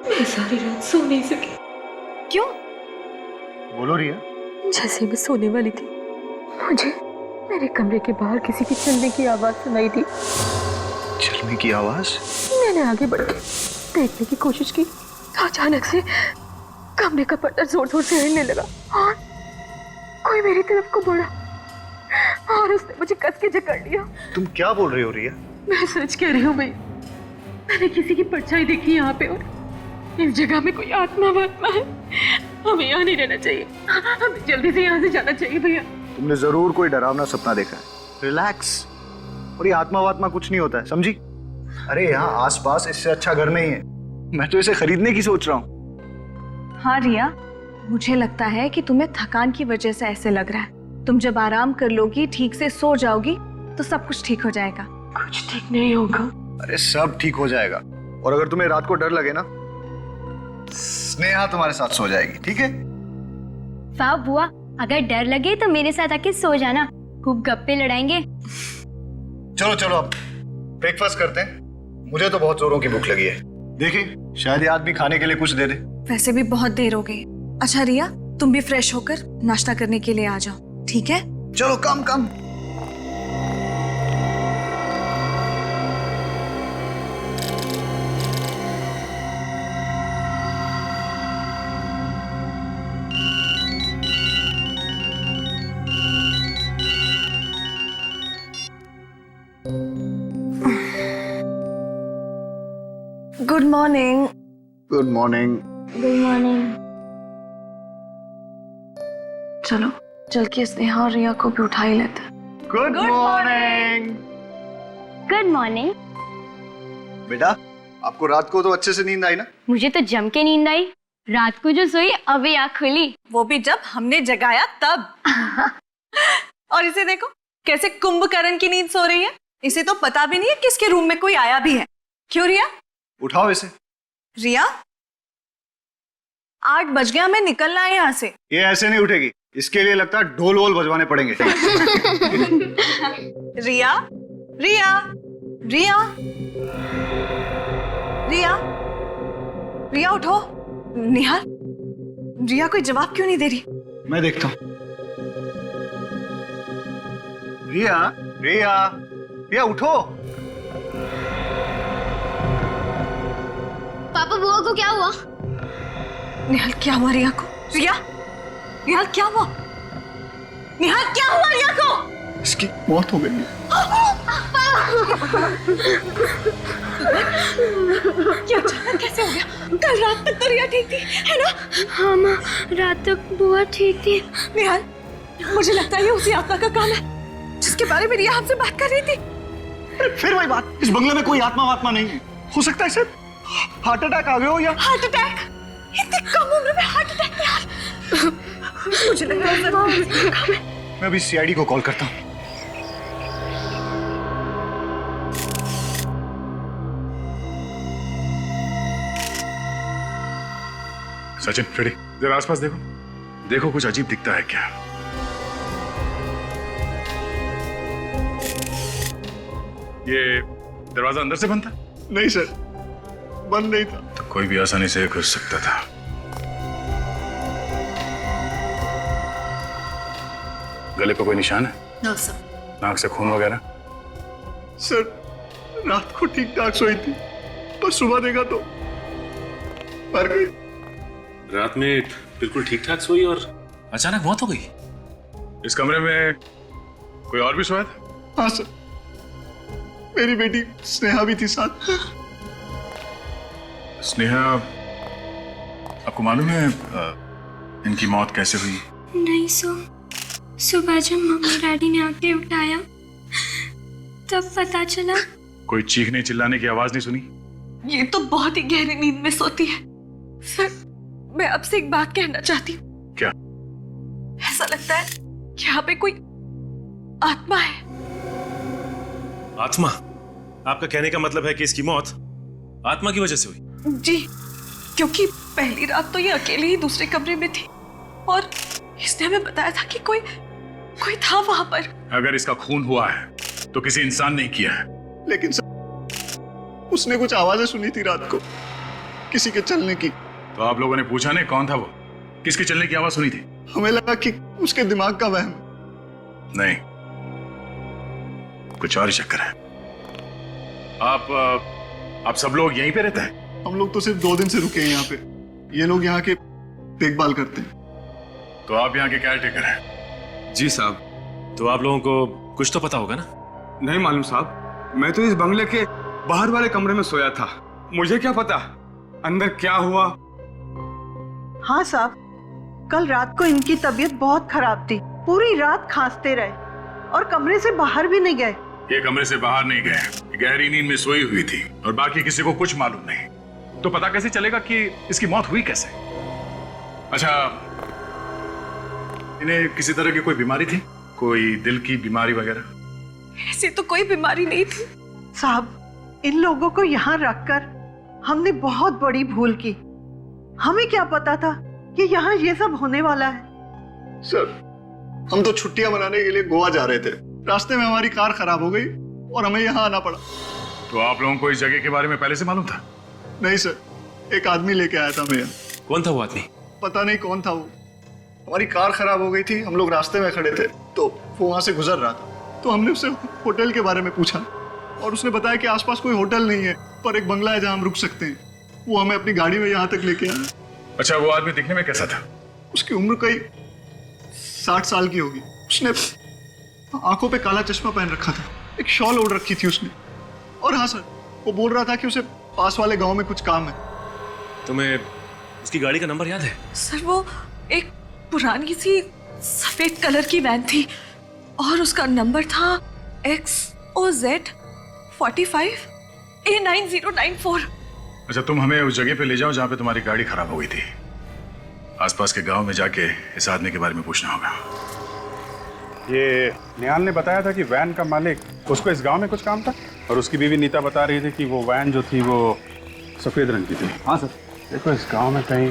मैं सारी रात सो नहीं सकी। क्यों? बोलो रिया। जैसे मैं सोने वाली थी, मुझे मेरे कमरे के बाहर किसी की चलने की आवाज सुनाई दी। चलने की आवाज? मैंने आगे बढ़ के देखने की कोशिश की तो अचानक से कमरे का पर्दा जोर जोर से हिलने लगा और कोई मेरी तरफ को बढ़ा और उसने मुझे कस के जकड़ लिया। तुम क्या बोल रही हो रिया? मैं सच कह रही हूँ भाई, मैंने किसी की परछाई देखी यहाँ पे और इस जगह में कोई आत्मा वात्मा है। हमें यहाँ नहीं रहना चाहिए, हमें जल्दी से यहाँ से जाना चाहिए भैया। तुमने जरूर कोई डरावना सपना देखा है। रिलैक्स, और ये आत्मा वात्मा कुछ नहीं होता है, समझी? अरे यहाँ आसपास इससे अच्छा घर नहीं है, मैं तो इसे खरीदने की सोच रहा हूँ। हाँ रिया, मुझे लगता है कि तुम्हें थकान की वजह से ऐसे लग रहा है। तुम जब आराम कर लोगी, ठीक से सो जाओगी, तो सब कुछ ठीक हो जाएगा। कुछ ठीक नहीं होगा। अरे सब ठीक हो जाएगा, और अगर तुम्हें रात को डर लगे ना, स्नेहा तुम्हारे साथ सो जाएगी, ठीक है? वाह बुआ, अगर डर लगे तो मेरे साथ आके सो जाना, खूब गप्पे लड़ाएंगे। चलो चलो अब ब्रेकफास्ट करते हैं, मुझे तो बहुत जोरों की भूख लगी है। देखिए शायद ये आदमी खाने के लिए कुछ दे दे। वैसे भी बहुत देर हो गई। अच्छा रिया, तुम भी फ्रेश होकर नाश्ता करने के लिए आ जाओ, ठीक है? चलो come come. Good morning. Good morning. Good morning. चलो चल के स्नेहा और रिया को भी उठा ही लेते हैं। Good morning. Good morning. बेटा, आपको रात को तो अच्छे से नींद आई ना? मुझे तो जम के नींद आई, रात को जो सोई अभी आँख खुली। वो भी जब हमने जगाया तब। और इसे देखो कैसे कुंभकर्ण की नींद सो रही है। इसे तो पता भी नहीं है किसके रूम में कोई आया भी है। क्यों रिया? उठाओ इसे। रिया 8 बज गया, हमें निकलना है यहाँ से। ये ऐसे नहीं उठेगी, इसके लिए लगता है ढोल वोल बजवाने पड़ेंगे। रिया रिया रिया रिया रिया उठो। निहाल, रिया कोई जवाब क्यों नहीं दे रही? मैं देखता हूँ। रिया रिया रिया उठो। पापा बुआ को क्या हुआ? निहाल क्या हुआ रिया को? रिया निहाल क्या हुआ? निहाल क्या हुआ रिया को? इसकी मौत हो गई है। क्या अचानक कैसे हो गया? कल रात तक तो रिया ठीक थी, है ना? हाँ माँ, रात तक बुआ ठीक थी। निहाल, मुझे लगता है ये उसी आत्मा का काम है जिसके बारे में रिया हमसे बात कर रही थी। अरे फिर वही बात, इस बंगले में कोई आत्मा वात्मा नहीं है। हो सकता है सर हार्ट अटैक आ गया हो या हार्ट अटैक? इतनी कम उम्र में हार्ट अटैक? यार मुझे लगता है सर मैं अभी सीआईडी को कॉल करता हूँ। सचिन रेडी, जरा आसपास देखो, देखो कुछ अजीब दिखता है क्या? ये दरवाजा अंदर से बंद था? नहीं सर, बंद नहीं था। तो कोई भी आसानी से घुस सकता था। गले पे कोई निशान है? No sir. नाक से खून वगैरह? सर रात को ठीक ठाक सोई थी, पर सुबह देखा तो मर गई। रात में बिल्कुल ठीक ठाक सोई और अचानक मौत हो गई। इस कमरे में कोई और भी सोया था? हाँ सर, मेरी बेटी स्नेहा भी थी साथ। स्नेहा, आपको मालूम है इनकी मौत कैसे हुई? नहीं सुबह जब मम्मी डैडी ने आके उठाया तब पता चला। कोई चीखने चिल्लाने की आवाज नहीं सुनी? ये तो बहुत ही गहरी नींद में सोती है। सर मैं आपसे एक बात कहना चाहती हूँ। क्या? ऐसा लगता है कि यहाँ पे कोई आत्मा है। आत्मा? आपका कहने का मतलब है कि इसकी मौत आत्मा की वजह से हुई? जी, क्योंकि पहली रात तो ये अकेले ही दूसरे कमरे में थी और इसने हमें बताया था कि कोई था वहां पर। अगर इसका खून हुआ है तो किसी इंसान ने किया है। लेकिन सर उसने कुछ आवाजें सुनी थी रात को, किसी के चलने की। तो आप लोगों ने पूछा नहीं कौन था वो? किसके चलने की आवाज सुनी थी? हमें लगा कि उसके दिमाग का वहम। नहीं, कुछ और ही चक्कर है। आप सब लोग यहीं पे रहते हैं? हम लोग तो सिर्फ 2 दिन से रुके हैं यहाँ पे। ये लोग यहाँ के देखभाल करते हैं। तो आप यहाँ के केयरटेकर हैं? जी साहब। तो आप लोगों को कुछ तो पता होगा ना? नहीं मालूम साहब, मैं तो इस बंगले के बाहर वाले कमरे में सोया था। मुझे क्या पता अंदर क्या हुआ। हाँ साहब, कल रात को इनकी तबीयत बहुत खराब थी, पूरी रात खांसते रहे और कमरे से बाहर भी नहीं गए। ये कमरे से बाहर नहीं गए, गहरी नींद में सोई हुई थी और बाकी किसी को कुछ मालूम नहीं। तो पता कैसे चलेगा कि इसकी मौत हुई कैसे? अच्छा, इन्हें किसी तरह की कोई बीमारी थी, कोई दिल की बीमारी वगैरह? ऐसी तो कोई बीमारी नहीं थी साहब। इन लोगों को यहाँ रखकर हमने बहुत बड़ी भूल की। हमें क्या पता था कि यहाँ ये सब होने वाला है। सर, हम तो छुट्टियां मनाने के लिए गोवा जा रहे थे, रास्ते में हमारी कार खराब हो गई और हमें यहाँ आना पड़ा। तो आप लोगों को इस जगह के बारे में पहले से मालूम था? नहीं सर, एक आदमी लेके आया था हमें। कौन था वो आदमी? पता नहीं कौन था वो। हमारी कार खराब हो गई थी, हम लोग रास्ते में खड़े थे तो वो वहां से गुजर रहा था, तो हमने उससे होटल के बारे में पूछा और उसने बताया कि आसपास कोई होटल नहीं है पर एक बंगला है जहां हम रुक सकते हैं। वो हमें अपनी गाड़ी में यहाँ तक लेके आया। अच्छा, वो आदमी दिखने में कैसा था? उसकी उम्र कई 60 साल की होगी। उसने आंखों पे काला चश्मा पहन रखा था, एक शॉल ओढ़ रखी थी उसने, और हाँ सर, वो बोल रहा था कि उसे पास वाले गांव में कुछ काम है। तुम्हें उसकी गाड़ी का नंबर याद है? सर, वो एक पुरानी सी सफेद कलर की वैन थी और उसका नंबर था XOZ 45 A9094। अच्छा, तुम हमें उस जगह पे ले जाओ जहाँ पे तुम्हारी गाड़ी खराब हो गई थी। आसपास के गांव में जाके इस आदमी के बारे में पूछना होगा। ये निहाल ने बताया था कि वैन का मालिक, उसको इस गांव में कुछ काम था और उसकी बीवी नीता बता रही थी कि वो वैन जो थी वो सफेद रंग की थी। हाँ सर। देखो, इस गांव में कहीं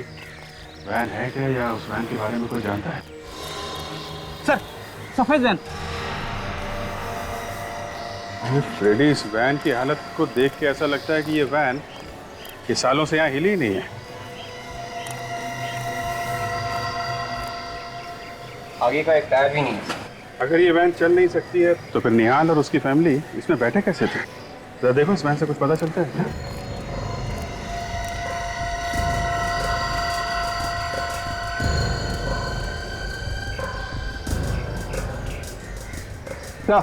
वैन है क्या या उस वैन के बारे में कोई जानता है? सर, सफेद वैन। फ्रेडी, इस वैन की हालत को देख के ऐसा लगता है कि ये वैन ये सालों से यहाँ हिली ही नहीं है। आगे का एक टायर भी नहीं है। अगर ये वैन चल नहीं सकती है तो फिर निहाल और उसकी फैमिली इसमें बैठे कैसे थे? जरा देखो, इस वैन से कुछ पता चलता है क्या?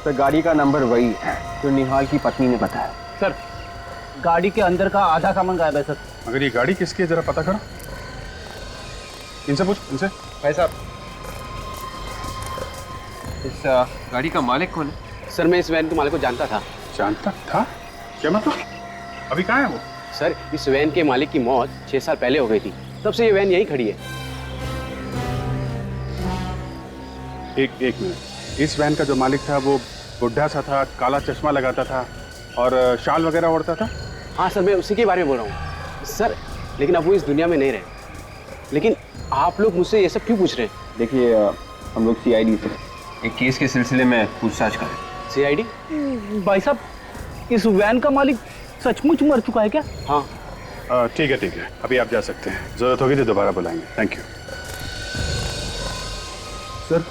सर, गाड़ी का नंबर वही है जो निहाल की पत्नी ने बताया। सर, गाड़ी के अंदर का आधा सामान गायब है सर। अगर ये गाड़ी किसकी है जरा पता करो। इनसे पूछ, इनसे। भाई साहब, इस गाड़ी का मालिक कौन है? सर, मैं इस वैन के मालिक को जानता था। जानता था? क्या मतलब? अभी कहाँ है वो? सर, इस वैन के मालिक की मौत 6 साल पहले हो गई थी, तब से ये वैन यहीं खड़ी है। एक मिनट, इस वैन का जो मालिक था वो बुढ़ा सा था, काला चश्मा लगाता था और शाल वगैरह ओढ़ता था? हाँ सर, मैं उसी के बारे में बोल रहा हूँ सर, लेकिन अब वो इस दुनिया में नहीं रहे। लेकिन आप लोग मुझसे ये सब क्यों पूछ रहे हैं? देखिए, हम लोग CID से एक केस के सिलसिले में पूछताछ करें। CID? भाई साहब, इस वैन का मालिक सचमुच मर चुका है क्या? हाँ। ठीक है, अभी आप जा सकते हैं। जरूरत होगी तो दोबारा बुलाएंगे। Thank you. सर,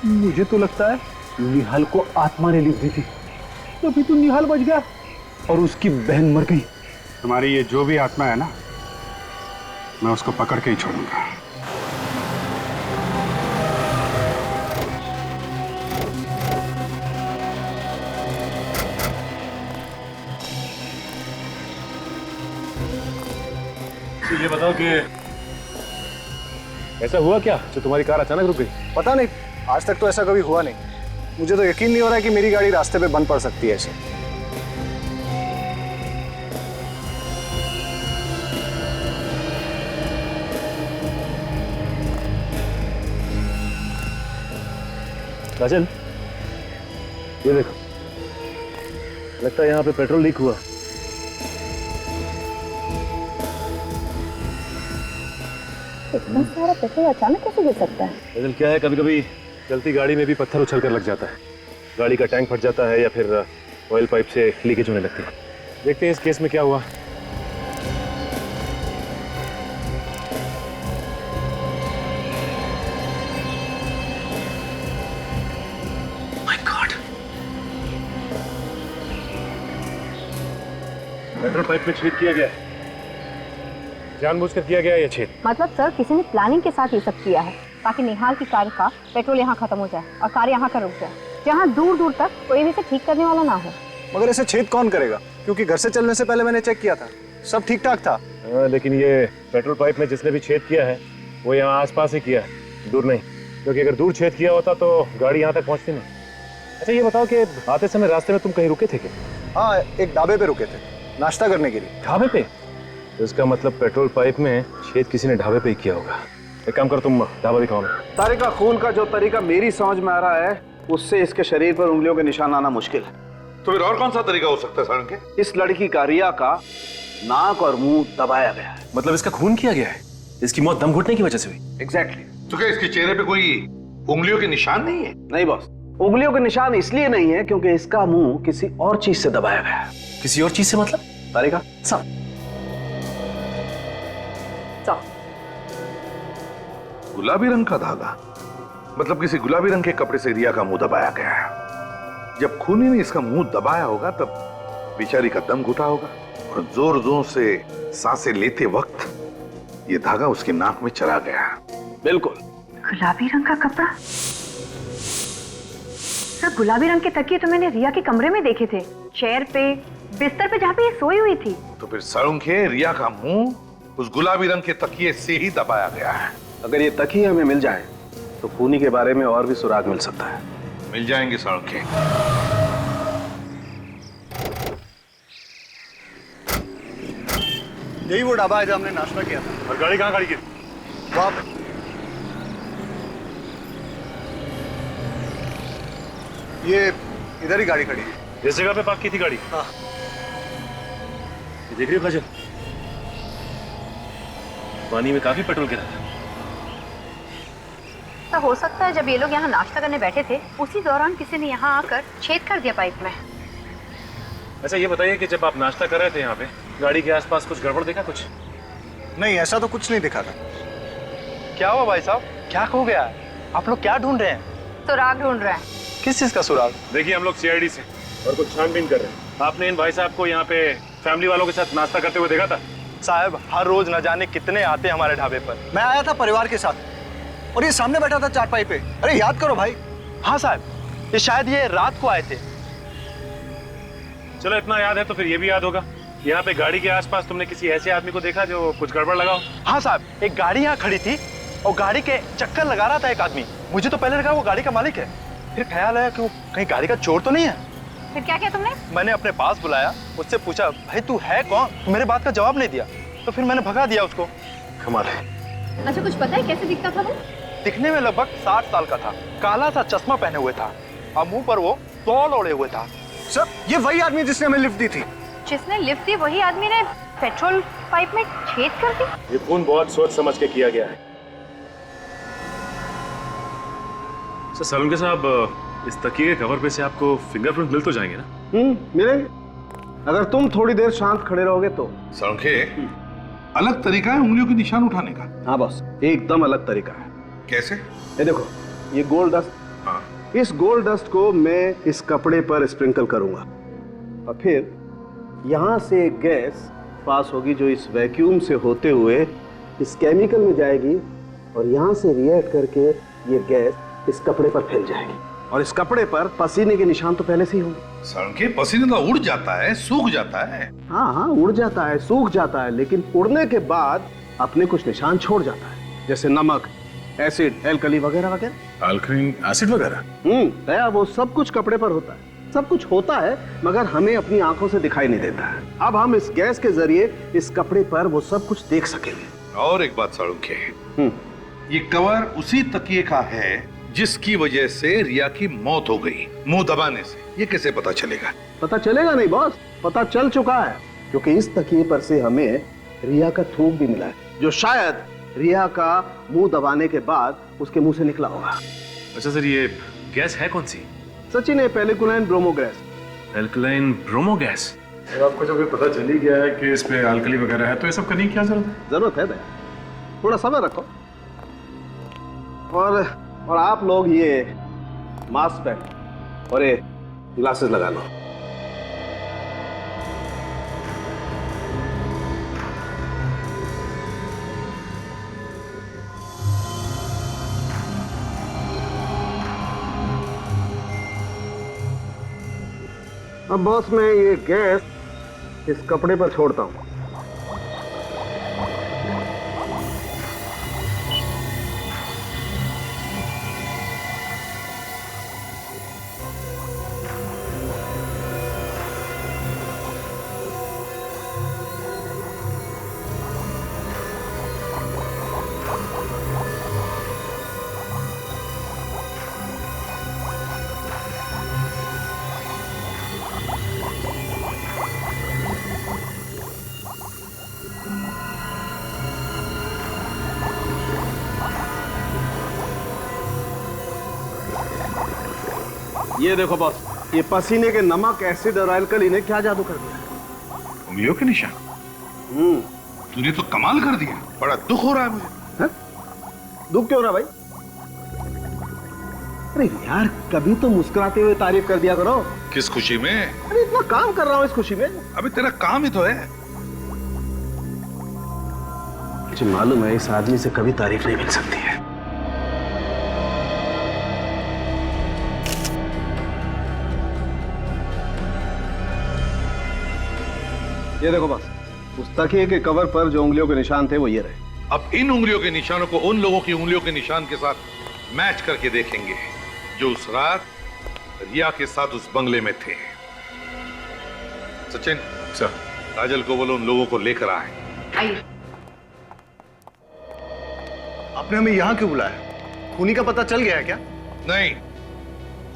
मुझे तो लगता है निहाल को आत्मा ने लिख दी थी, तभी तो निहाल बच गया और उसकी बहन मर गई। तुम्हारी ये जो भी आत्मा है ना, मैं उसको पकड़ के ही छोड़ूंगा। ये बताओ कि ऐसा हुआ क्या जो तुम्हारी कार अचानक रुक गई? पता नहीं, आज तक तो ऐसा कभी हुआ नहीं। मुझे तो यकीन नहीं हो रहा है कि मेरी गाड़ी रास्ते पे बंद पड़ सकती है ऐसे। राजन, ये देखो, लगता है यहाँ पे पेट्रोल लीक हुआ। इतना सारा पेट्रोल अचानक कैसे गिर सकता है? राजन, क्या है, कभी कभी चलती गाड़ी में भी पत्थर उछल कर लग जाता है। गाड़ी का टैंक फट जाता है या फिर ऑयल पाइप से लीकेज होने लगती है। देखते हैं इस केस में क्या हुआ। पेट्रोल पाइप में छेद किया गया, जानबूझकर किया गया ये छेद। मतलब सर, किसी ने प्लानिंग के साथ ये सब किया है ताकि निहाल की कार का पेट्रोल यहाँ खत्म हो जाए और कार यहाँ का रुक जाए, जहाँ दूर दूर तक कोई भी इसे ठीक करने वाला ना हो। मगर इसे छेद कौन करेगा? क्योंकि घर से चलने से पहले मैंने चेक किया था, सब ठीक ठाक था। लेकिन ये पेट्रोल पाइप में जिसने भी छेद किया है वो यहाँ आसपास ही किया है, दूर नहीं। क्योंकि अगर दूर छेद किया होता तो गाड़ी यहाँ तक पहुँचती नहीं। अच्छा ये बताओ कि आते समय रास्ते में तुम कहीं रुके थे क्या? हाँ, एक ढाबे पे रुके थे नाश्ता करने के लिए। ढाबे पे? इसका मतलब पेट्रोल पाइप में छेद किसी ने ढाबे पे ही किया होगा। एक काम करो, तुम ढाबा दिखाओ ना। तारिका खून का जो तरीका मेरी समझ में आ रहा है, उससे इसके शरीर पर उंगलियों के निशान आना मुश्किल है। तो फिर और कौन सा तरीका हो सकता है सारंगे? इस लड़की का, रिया का, नाक और मुंह दबाया गया है। मतलब इसका खून किया गया है? इसकी मौत दम घुटने की वजह से हुई? एग्जैक्टली। तो क्या इसके चेहरे पे कोई उंगलियों के निशान नहीं है? नहीं बॉस, उंगलियों के निशान इसलिए नहीं है क्योंकि इसका मुंह किसी और चीज से दबाया गया है। किसी और चीज से मतलब? तारिका सब गुलाबी रंग का धागा, मतलब किसी गुलाबी रंग के कपड़े से रिया का मुंह दबाया गया है। जब खूनी ने इसका मुंह दबाया होगा तब बेचारी का दम घुटा होगा और जोर जोर से सांसें लेते वक्त ये धागा उसकी नाक में चला गया। बिल्कुल। गुलाबी रंग का कपड़ा? सर, गुलाबी रंग के तकिए तो मैंने रिया के कमरे में देखे थे, चेयर पे, बिस्तर पे जहाँ पे ये सोई हुई थी। तो फिर सारंगे, रिया का मुंह उस गुलाबी रंग के तकिए से ही दबाया गया है। अगर ये तकिए हमें मिल जाए तो खूनी के बारे में और भी सुराग मिल सकता है। मिल जाएंगे सारंगे। यही वो ढाबा है जहाँ हमने नाश्ता किया था। और गाड़ी कहाँ खड़ी की? वहाँ पे। ये इधर ही गाड़ी खड़ी है। इस जगह पे पार्क की थी गाड़ी? हाँ। ये देख रही हो काजल, पानी में काफी पेट्रोल गिरा था। तो हो सकता है जब ये लोग यहाँ नाश्ता करने बैठे थे उसी दौरान किसी ने यहाँ आकर छेद कर दिया पाइप में। अच्छा ये बताइए कि जब आप नाश्ता कर रहे थे यहाँ पे, गाड़ी के आसपास कुछ गड़बड़ देखा कुछ? नहीं, ऐसा तो कुछ नहीं दिखा था। क्या हुआ भाई साहब, क्या खो गया है? आप लोग क्या ढूंढ रहे हैं? सुराग ढूंढ रहे हैं। किस चीज का सुराग? देखिए हम लोग सीआईडी से और कुछ छानबीन कर रहे हैं। आपने इन भाई साहब को यहाँ पे फैमिली वालों के साथ नाश्ता करते हुए देखा था? साहब, हर रोज न जाने कितने आते हैं हमारे ढाबे पर। मैं आया था परिवार के साथ और ये सामने बैठा था चारपाई पे। अरे याद करो भाई। हाँ साहब, ये शायद ये रात को आए थे। चलो इतना याद है तो फिर ये भी याद होगा, यहाँ पे गाड़ी के आसपास तुमने किसी ऐसे आदमी को देखा जो कुछ गड़बड़ लगा हो? हाँ साहब, एक गाड़ी यहाँ खड़ी थी और गाड़ी के चक्कर लगा रहा था एक आदमी। मुझे तो पहले लगा वो गाड़ी का मालिक है, फिर ख्याल आया कि वो कहीं गाड़ी का चोर तो नहीं है। फिर क्या किया तुमने? मैंने अपने पास बुलाया, उससे पूछा भाई तू है कौन? मेरे बात का जवाब नहीं दिया, तो फिर मैंने भगा दिया उसको। कमाल है। अच्छा कुछ पता है कैसे दिखता था वो? दिखने में लगभग 60 साल का था, काला सा चश्मा पहने हुए था और मुंह पर वो तौल ओढ़े हुए था। सर, ये वही आदमी जिसने हमें लिफ्ट दी थी। जिसने लिफ्ट दी वही आदमी ने पेट्रोल पाइप में छेद कर दी? ये खून बहुत सोच समझ के किया गया है। सर सालुंके साहब, इस तकिए के कवर पे से आपको फिंगरप्रिंट मिल तो जाएंगे ना? मिलेंगे, अगर तुम थोड़ी देर शांत खड़े रहोगे तो। सारंगे, अलग तरीका है उंगलियों के निशान उठाने का? हाँ बॉस, एकदम अलग तरीका है। कैसे? ये देखो, ये गोल्ड डस्ट। हाँ। इस गोल्ड डस्ट को मैं इस कपड़े पर स्प्रिंकल करूंगा और फिर यहाँ से गैस पास होगी जो इस वैक्यूम से होते हुए इस केमिकल में जाएगी और यहाँ से रिएक्ट करके ये गैस इस कपड़े पर फैल जाएगी और इस कपड़े पर पसीने के निशान तो पहले से ही होंगे। सारंगे, पसीना तो उड़ जाता है, सूख जाता है। हाँ हाँ, उड़ जाता है, सूख जाता है, लेकिन उड़ने के बाद अपने कुछ निशान छोड़ जाता है, जैसे नमक, एसिड, एल्कली वगैरह वगैरह। अल्कलीन एसिड वगैरह? दया, वो सब कुछ कपड़े पर होता है, सब कुछ होता है, मगर हमें अपनी आंखों से दिखाई नहीं देता है। अब हम इस गैस के जरिए इस कपड़े पर वो सब कुछ देख सकेंगे। और एक बात सारंगे, ये कवर उसी तकिए का है जिसकी वजह से रिया की मौत हो गई, मुंह दबाने से। ये कैसे पता चलेगा? पता चलेगा नहीं बॉस, पता चल चुका है, क्योंकि इस तकिए पर से हमें रिया का थूक भी मिला है, जो शायद रिया का मुंह दबाने के बाद उसके मुंह से निकला होगा। अच्छा सर, ये गैस है कौन सी? सचिन, है पेलिकुलाइन bromo gas. Alkaline bromo gas? आपको जब पता चल ही गया है कि इस पे अल्कली वगैरह है तो ये सब करने की क्या जरूरत है? जरूरत है दया, थोड़ा समय रखो। और आप लोग ये मास्क पहन और ये ग्लासेस लगा लो। अब बॉस, मैं ये गैस इस कपड़े पर छोड़ता हूं। ये देखो बॉस, ये पसीने के नमक, एसिड और अल्कली ने क्या जादू कर दिया। उंगलियों के निशान। तूने तो कमाल कर दिया, बड़ा दुख हो रहा है मुझे। है? दुख क्यों हो रहा भाई? अरे यार, कभी तो मुस्कुराते हुए तारीफ कर दिया करो। किस खुशी में? अरे इतना काम कर रहा हूँ इस खुशी में। अभी तेरा काम ही तो है। मुझे मालूम है इस आदमी से कभी तारीफ नहीं मिल सकती है। ये देखो बस, उस तकिए के कवर पर जो उंगलियों के निशान थे वो ये रहे। अब इन उंगलियों के निशानों को उन लोगों की उंगलियों के निशान के साथ मैच करके देखेंगे जो उस रात रिया के साथ उस बंगले में थे। सचिन सर, काजल को बोलो उन लोगों को लेकर आए। आइए। आपने हमें यहाँ क्यों बुलाया? खूनी का पता चल गया है क्या? नहीं,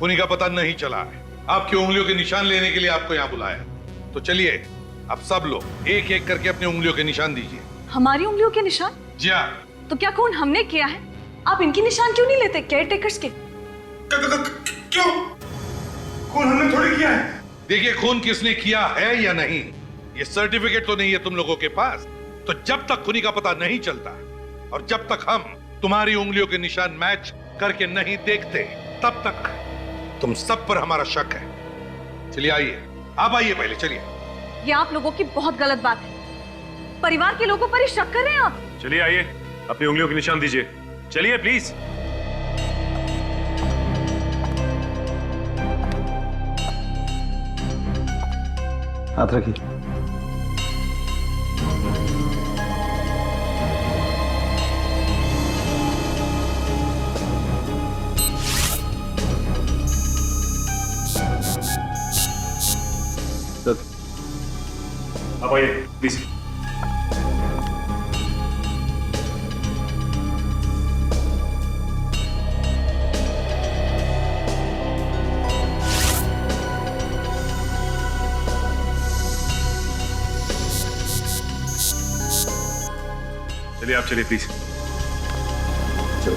खूनी का पता नहीं चला है। आपकी उंगलियों के निशान लेने के लिए आपको यहाँ बुलाया। तो चलिए अब सब लोग एक एक करके अपनी उंगलियों के निशान दीजिए। हमारी उंगलियों के निशान? जी हाँ। तो क्या खून हमने किया है? आप इनकी निशान क्यों नहीं लेते, केयर टेकर्स के? क्यों? खून हमने थोड़ी किया है। देखिए, खून किसने किया है या नहीं, ये सर्टिफिकेट तो नहीं है तुम लोगों के पास। तो जब तक खूनी का पता नहीं चलता और जब तक हम तुम्हारी उंगलियों के निशान मैच करके नहीं देखते, तब तक तुम सब पर हमारा शक है। चलिए आइए, आप आइए पहले, चलिए। ये आप लोगों की बहुत गलत बात है। परिवार के लोगों पर ही शक कर रहे हैं आप। चलिए आइए, अपनी उंगलियों के निशान दीजिए। चलिए प्लीज। हाथ रखिए। आप आइए प्लीज। चलिए आप चलिए प्लीज। चलो।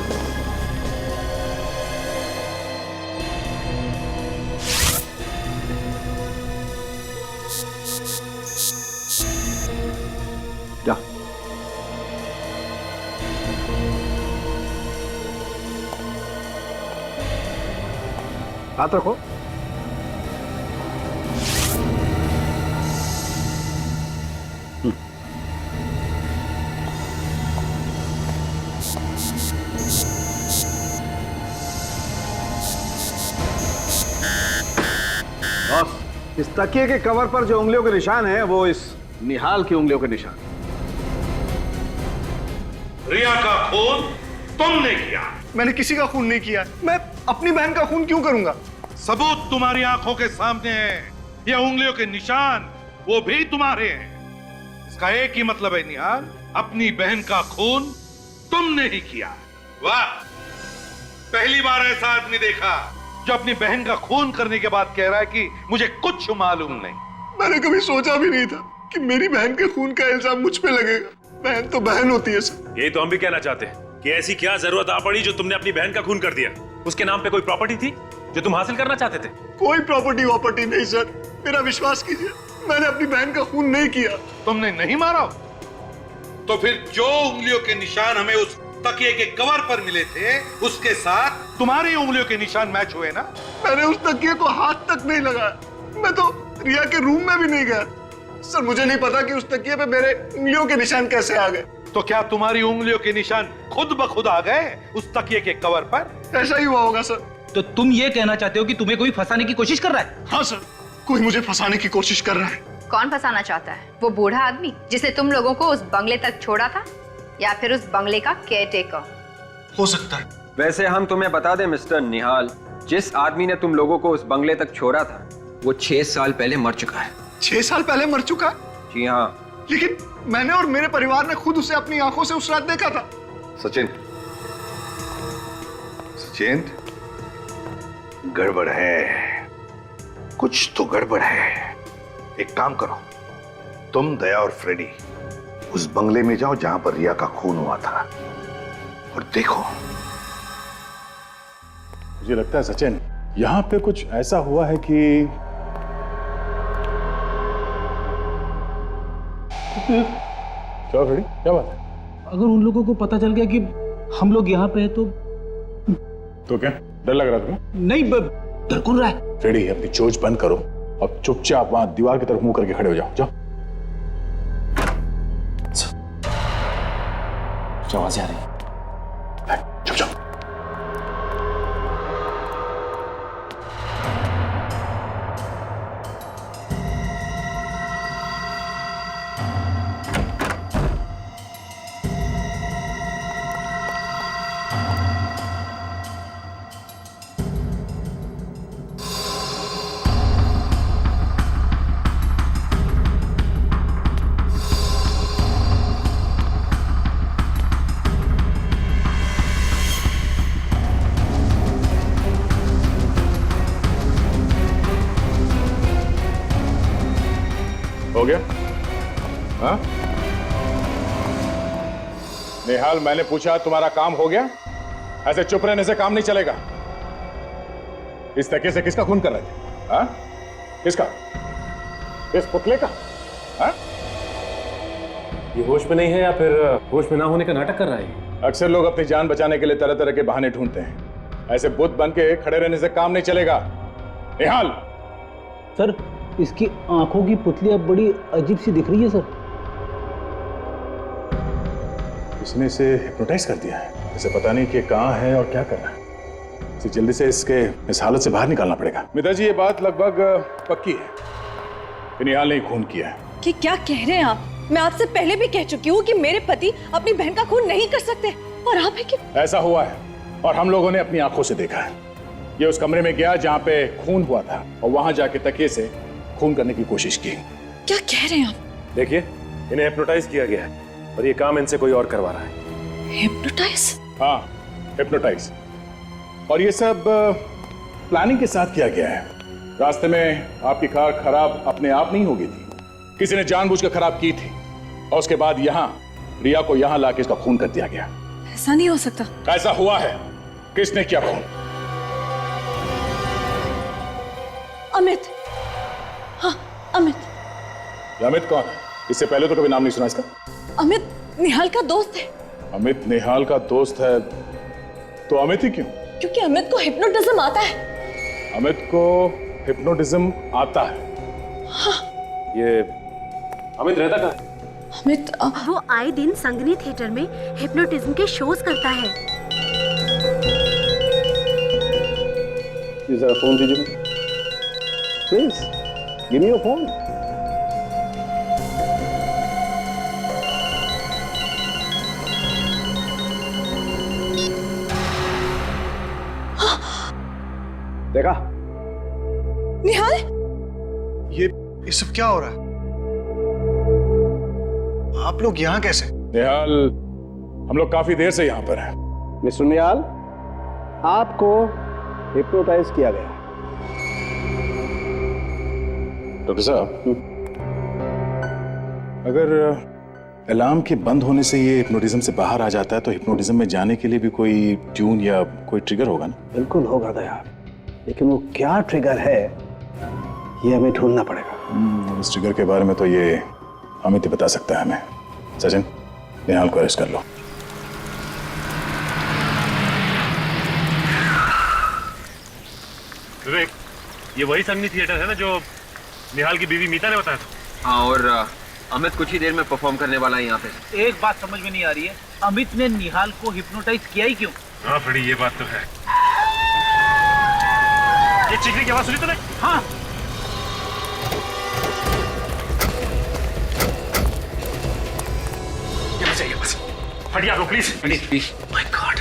जा। हाथ रखो। इस तकिए के कवर पर जो उंगलियों के निशान है वो इस निहाल की उंगलियों के निशान। रिया का खून तुमने किया। मैंने किसी का खून नहीं किया। मैं अपनी बहन का खून क्यों करूंगा? सबूत तुम्हारी आंखों के सामने है। ये उंगलियों के निशान वो भी तुम्हारे हैं। इसका एक ही मतलब है निहाल, अपनी बहन का खून तुमने ही किया। वाह, पहली बार ऐसा आदमी देखा जो अपनी बहन का खून करने के बाद कह रहा है कि मुझे कुछ मालूम नहीं। मैंने कभी सोचा भी नहीं था कि मेरी बहन के खून का इल्जाम मुझ पे लगेगा। बहन तो बहन होती है सर। यही तो हम भी कहना चाहते हैं कि ऐसी क्या जरूरत आ पड़ी जो तुमने अपनी बहन का खून कर दिया। उसके नाम पे कोई प्रॉपर्टी थी जो तुम हासिल करना चाहते थे? कोई प्रॉपर्टी नहीं सर, मेरा विश्वास कीजिए, मैंने अपनी बहन का खून नहीं किया। तुमने नहीं मारा? तो फिर जो उंगलियों के निशान हमें उस तकिए के कवर पर मिले थे उसके साथ तुम्हारी उंगलियों के निशान मैच हुए ना? मैंने उस तकिए को हाथ तक नहीं लगाया। मैं तो रिया के रूम में भी नहीं गया। सर, मुझे नहीं पता कि उस तकिए पे मेरे उंगलियों के निशान कैसे आ गए। तो क्या तुम्हारी उंगलियों के निशान खुद ब खुद आ गए उस तकिए के कवर पर? ऐसा ही हुआ होगा सर। तो तुम ये कहना चाहते हो कि तुम्हें कोई फंसाने की कोशिश कर रहा है? हाँ सर, कोई मुझे फंसाने की कोशिश कर रहा है। कौन फंसाना चाहता है? वो बूढ़ा आदमी जिसने तुम लोगों को उस बंगले तक छोड़ा था, या फिर उस बंगले का केयरटेकर? हो सकता है। वैसे हम तुम्हें बता दें मिस्टर निहाल, जिस आदमी ने तुम लोगों को उस बंगले तक छोड़ा था वो 6 साल पहले मर चुका है। 6 साल पहले मर चुका? जी हाँ। लेकिन मैंने और मेरे परिवार ने खुद उसे अपनी आंखों से उस रात देखा था। सचिन, सचिन, गड़बड़ है, कुछ तो गड़बड़ है। एक काम करो, तुम, दया और फ्रेडी उस बंगले में जाओ जहां पर रिया का खून हुआ था और देखो। मुझे लगता है सचिन, यहाँ पे कुछ ऐसा हुआ है कि क्या खड़ी, क्या बात है? अगर उन लोगों को पता चल गया कि हम लोग यहाँ पे हैं तो क्या डर लग रहा था? नहीं, डर कौन रहा है? फ्रेडी, अपनी चोंच बंद करो और चुपचाप वहां दीवार की तरफ मुंह करके खड़े हो जाओ। जाओ आवाज आ रही है। चुप जाओ। हो गया? हाँ? निहाल, मैंने पूछा तुम्हारा काम हो गया? ऐसे चुप रहने से काम नहीं चलेगा। इस तरीके से किसका खून कर रहे थे? हाँ? किसका? इस पुतले का? हाँ? ये होश में नहीं है या फिर होश में ना होने का नाटक कर रहा है? अक्सर लोग अपनी जान बचाने के लिए तरह तरह के बहाने ढूंढते हैं। ऐसे बुत बन के खड़े रहने से काम नहीं चलेगा। निहाल! सर, इसकी आंखों की पुतली अब बड़ी अजीब सी दिख रही है सर। इसने इसे हिप्नोटाइज कर दिया है। इसे पता नहीं कि कहाँ है और क्या कर रहा है। इसे जल्दी से इस हालत से बाहर निकालना पड़ेगा। मिता जी, ये बात लगभग पक्की है कि निहाल ने खून किया है। कि क्या कह रहे हैं आप? मैं आपसे पहले भी कह चुकी हूँ कि मेरे पति अपनी बहन का खून नहीं कर सकते, और आप है कि ऐसा हुआ है और हम लोगों ने अपनी आंखों से देखा है। ये उस कमरे में गया जहाँ पे खून हुआ था और वहां जाके तकिए से खून करने की कोशिश की। क्या कह रहे हैं आप? देखिए, इन्हें हिप्नोटाइज किया गया है और ये काम इनसे कोई और करवा रहा है। हिप्नोटाइज? हाँ, हिप्नोटाइज। और ये सब प्लानिंग के साथ किया गया है। रास्ते में आपकी कार खराब अपने आप नहीं हो गई थी, किसी ने जानबूझकर खराब की थी और उसके बाद यहाँ रिया को यहाँ लाके इसका खून कर दिया गया। ऐसा नहीं हो सकता। ऐसा हुआ है। किसने किया खून? अमित। हाँ, अमित। ये अमित कौन है? इससे पहले तो कभी नाम नहीं सुना इसका। अमित निहाल का दोस्त है। अमित निहाल का दोस्त है तो अमित ही क्यों? क्योंकि अमित को हिप्नोटिज्म आता है। अमित को हिप्नोटिज्म आता है? हाँ। ये अमित रहता कहाँ है? अमित वो आए दिन संगनी थिएटर में हिप्नोटिज्म के शोज करता है। जरा फोन दीजिए please. Give me your phone. देखा? निहाल, ये सब क्या हो रहा है? आप लोग यहाँ कैसे? निहाल, हम लोग काफी देर से यहाँ पर हैं। मिस्टर निहाल, आपको हिप्नोटाइज किया गया। डॉक्टर साहब, अगर अलार्म के बंद होने से ये हिप्नोटिज्म से बाहर आ जाता है तो हिप्नोटिज्म में जाने के लिए भी कोई ट्यून या कोई ट्रिगर होगा ना? बिल्कुल होगा दया, लेकिन वो क्या ट्रिगर है ये हमें ढूंढना पड़ेगा। इस ट्रिगर के बारे में तो ये अमित ही बता सकता है हमें। सचिन, निहाल को अरेस्ट कर लो। विवेक, ये वही संगनी थिएटर है ना जो निहाल की बीवी मीता ने बताया था? हाँ, और अमित कुछ ही देर में परफॉर्म करने वाला है यहाँ पे। एक बात समझ में नहीं आ रही है, अमित ने निहाल को हिप्नोटाइज किया ही क्यों? हाँ फ्रेडी, ये बात तो है। ये चीखने की आवाज सुनी तूने? हाँ। ये बस हटिया लो प्लीज। प्लीज। माय गॉड,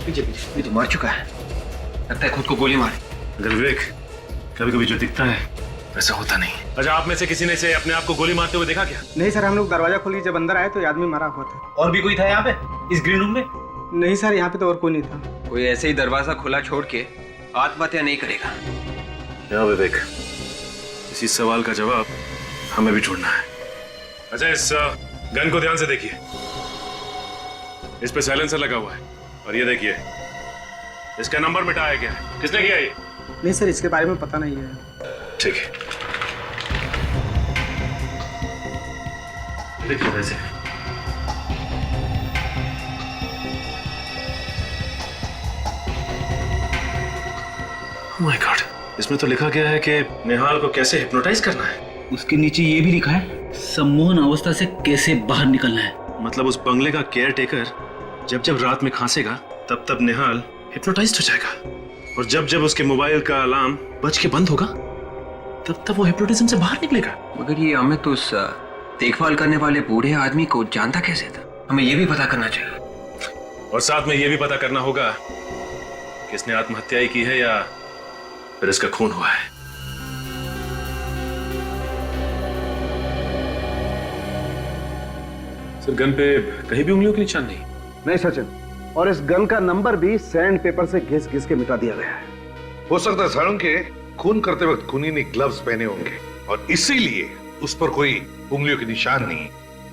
पीछे पीछे। ये तो मार चुका है, लगता है खुद को गोली मारी। अगर विवेक, कभी कभी जो दिखता है वैसा होता नहीं। अच्छा, आप में से किसी ने इसे अपने आप को गोली मारते हुए देखा क्या? नहीं सर, हम लोग दरवाजा खोली जब अंदर आए तो आदमी मरा हुआ था। और भी कोई था यहाँ पे इस ग्रीन रूम में? नहीं सर, यहाँ पे तो और कोई नहीं था। कोई ऐसे ही दरवाजा खुला छोड़ के आत्महत्या नहीं करेगा। क्या विवेक, इसी सवाल का जवाब हमें भी ढूंढना है। अच्छा, इस गन को ध्यान से देखिए। इस पे साइलेंसर लगा हुआ है और ये देखिए, इसका नंबर मिटाया गया है। किसने किया ये? नहीं सर, इसके बारे में पता नहीं है। ठीक है, देखिए वैसे माय गॉड, इसमें तो लिखा गया है कि निहाल को कैसे हिप्नोटाइज करना है। उसके नीचे ये भी लिखा है सम्मोहन अवस्था से कैसे बाहर निकलना है। मतलब उस बंगले का केयर टेकर जब जब रात में खांसेगा तब तब निहाल हिप्नोटाइज्ड हो जाएगा, और जब जब उसके मोबाइल का अलार्म बज के बंद होगा तब तब वो हिप्नोटिज्म से बाहर निकलेगा। मगर ये अमित उस देखभाल करने वाले बूढ़े आदमी को जानता कैसे था? हमें ये भी पता करना चाहिए। और साथ में ये भी पता करना होगा कि इसने आत्महत्या ही की है या फिर इसका खून हुआ है। सर, गन पे कहीं भी उंगलियों के निशान नहीं? नहीं सचिन, और इस गन का नंबर भी सैंड पेपर से घिस घिस के मिटा दिया गया है। हो सकता है साड़ू के खून करते वक्त खूनी ने ग्लव्स पहने होंगे और इसीलिए उस पर कोई उंगलियों के निशान नहीं।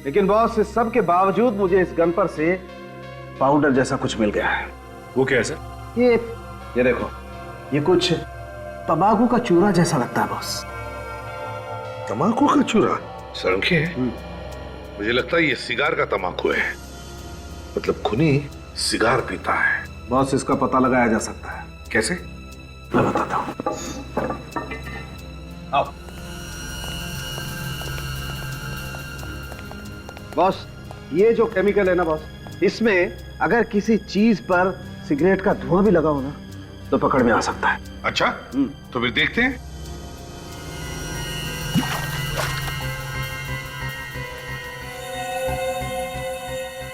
लेकिन बॉस, इस सब के बावजूद मुझे इस गन पर से पाउडर जैसा कुछ मिल गया है। वो क्या है सर? ये देखो, ये कुछ तंबाकू का चूरा जैसा लगता है बॉस। तंबाकू का चूरा? सड़के मुझे लगता है ये सिगार का तंबाकू है। मतलब खूनी सिगार पीता है। बॉस, इसका पता लगाया जा सकता है। कैसे? मैं बताता हूं। आओ बॉस, ये जो केमिकल है ना बॉस, इसमें अगर किसी चीज पर सिगरेट का धुआं भी लगा हो ना तो पकड़ में आ सकता है। अच्छा, तो फिर देखते हैं।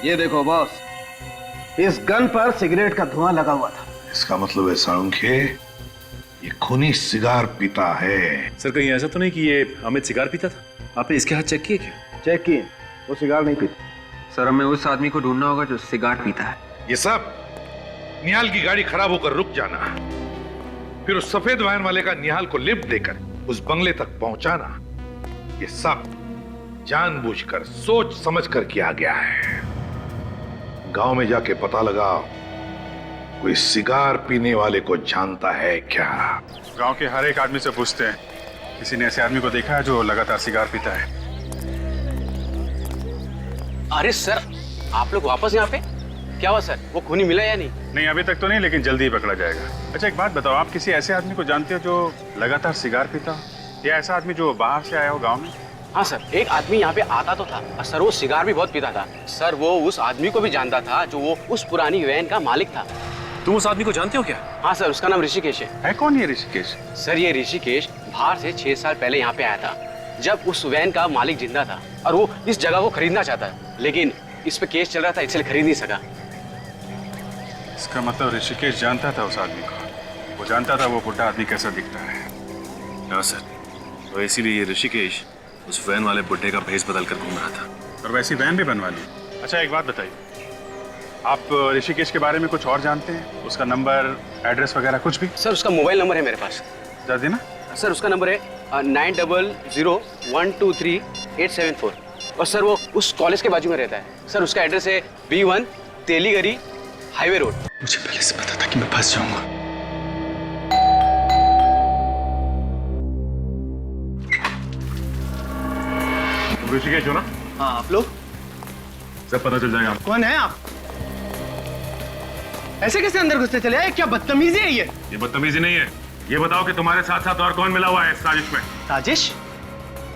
ये देखो बॉस, इस गन पर सिगरेट का धुआं लगा हुआ था। इसका मतलब है साळुंखे, ये खूनी सिगार पीता है। सर, कहीं ऐसा तो नहीं कि ये अमित सिगार पीता था? आपने इसके हाथ चेक किए क्या? चेक किए, वो सिगार नहीं पीता। सर, हमें उस आदमी को ढूंढना होगा जो सिगार पीता है। ये सब निहाल की गाड़ी खराब होकर रुक जाना, फिर उस सफेद वैन वाले का निहाल को लिफ्ट देकर उस बंगले तक पहुंचाना, ये सब जानबूझकर सोच समझकर किया गया है। गांव में जाके पता लगाओ कोई सिगार पीने वाले को जानता है क्या। गांव के हर एक आदमी से पूछते हैं, किसी ने ऐसे आदमी को देखा है जो लगातार सिगार पीता है? अरे सर, आप लोग वापस यहाँ पे? क्या हुआ सर, वो खूनी मिला या नहीं? नहीं, अभी तक तो नहीं, लेकिन जल्दी ही पकड़ा जाएगा। अच्छा, एक बात बताओ, आप किसी ऐसे आदमी को जानते हो जो लगातार सिगार पीता हो, या ऐसा आदमी जो बाहर से आया हो गांव में? हाँ सर, एक आदमी यहाँ पे आता तो था और सर वो सिगार भी बहुत पीता था। सर, वो उस आदमी को भी जानता था जो वो उस पुरानी वैन का मालिक था। तुम उस आदमी को जानते हो क्या? हाँ सर, उसका नाम ऋषिकेश है। कौन ये ऋषिकेश? सर, ये ऋषिकेश बाहर से 6 साल पहले यहाँ पे आया था, जब उस वैन का मालिक जिंदा था, और वो इस जगह को खरीदना चाहता है, लेकिन इस पे केस चल रहा था इसलिए खरीद नहीं सका। इसका मतलब ऋषिकेश जानता था उस आदमी को, वो जानता था वो बुढ़ा आदमी कैसा दिखता है। हाँ सर, तो इसीलिए ये ऋषिकेश उस वैन वाले बुढ़े का भेष बदल कर घूम रहा था। और वैसी वैन भी बनवा ली। अच्छा, एक बात बताइए, आप ऋषिकेश के बारे में कुछ और जानते हैं? उसका नंबर, एड्रेस वगैरह कुछ भी? सर, उसका मोबाइल नंबर है मेरे पास। जरा देना। सर, उसका नंबर है 9001238874, और सर वो उस कॉलेज के बाजू में रहता है। सर, उसका एड्रेस है B1 तेलीगरी हाईवे रोड। मुझे पहले से पता था कि मैं फंस जाऊंगा। ऋषिकेश हो ना? हाँ, आप लोग? सब पता चल जाएगा। कौन है आप? ऐसे कैसे अंदर घुसते चले आए? क्या बदतमीजी है ये? ये बदतमीजी नहीं है। ये बताओ कि तुम्हारे साथ साथ और कौन मिला हुआ है इस साजिश में? साजिश?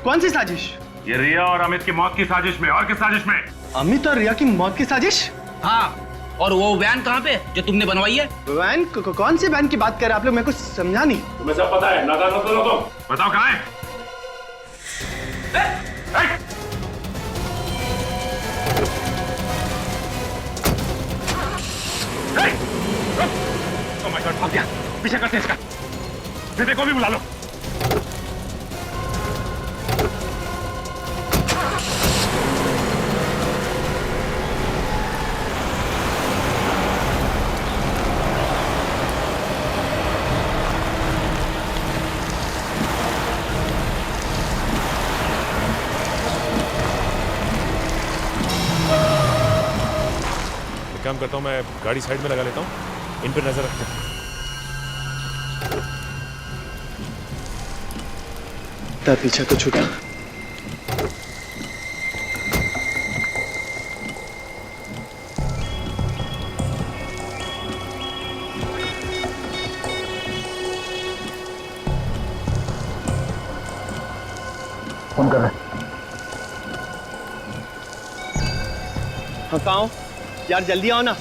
कौन सी साजिश? ये रिया और अमित की मौत की साजिश में। और किस साजिश में? अमित और रिया की मौत की साजिश? हाँ, और वो वैन कहाँ पे जो तुमने बनवाई है? वैन? कौन सी वैन की बात कर रहे हैं आप लोग? मैं कुछ समझा नहीं। तुम्हें सब पता है, नादान मत बनो तुम। बताओ कहाँ है? Oh my God, भाग गया। पीछे करते हैं इसका। विवेक को भी बुला लो। काम करता हूँ, मैं गाड़ी साइड में लगा लेता हूँ, इन पर नजर रखते हैं। पीछा तो छूटा। फोन कर रहे। हाँ, कहाँ हो यार? जल्दी आओ ना।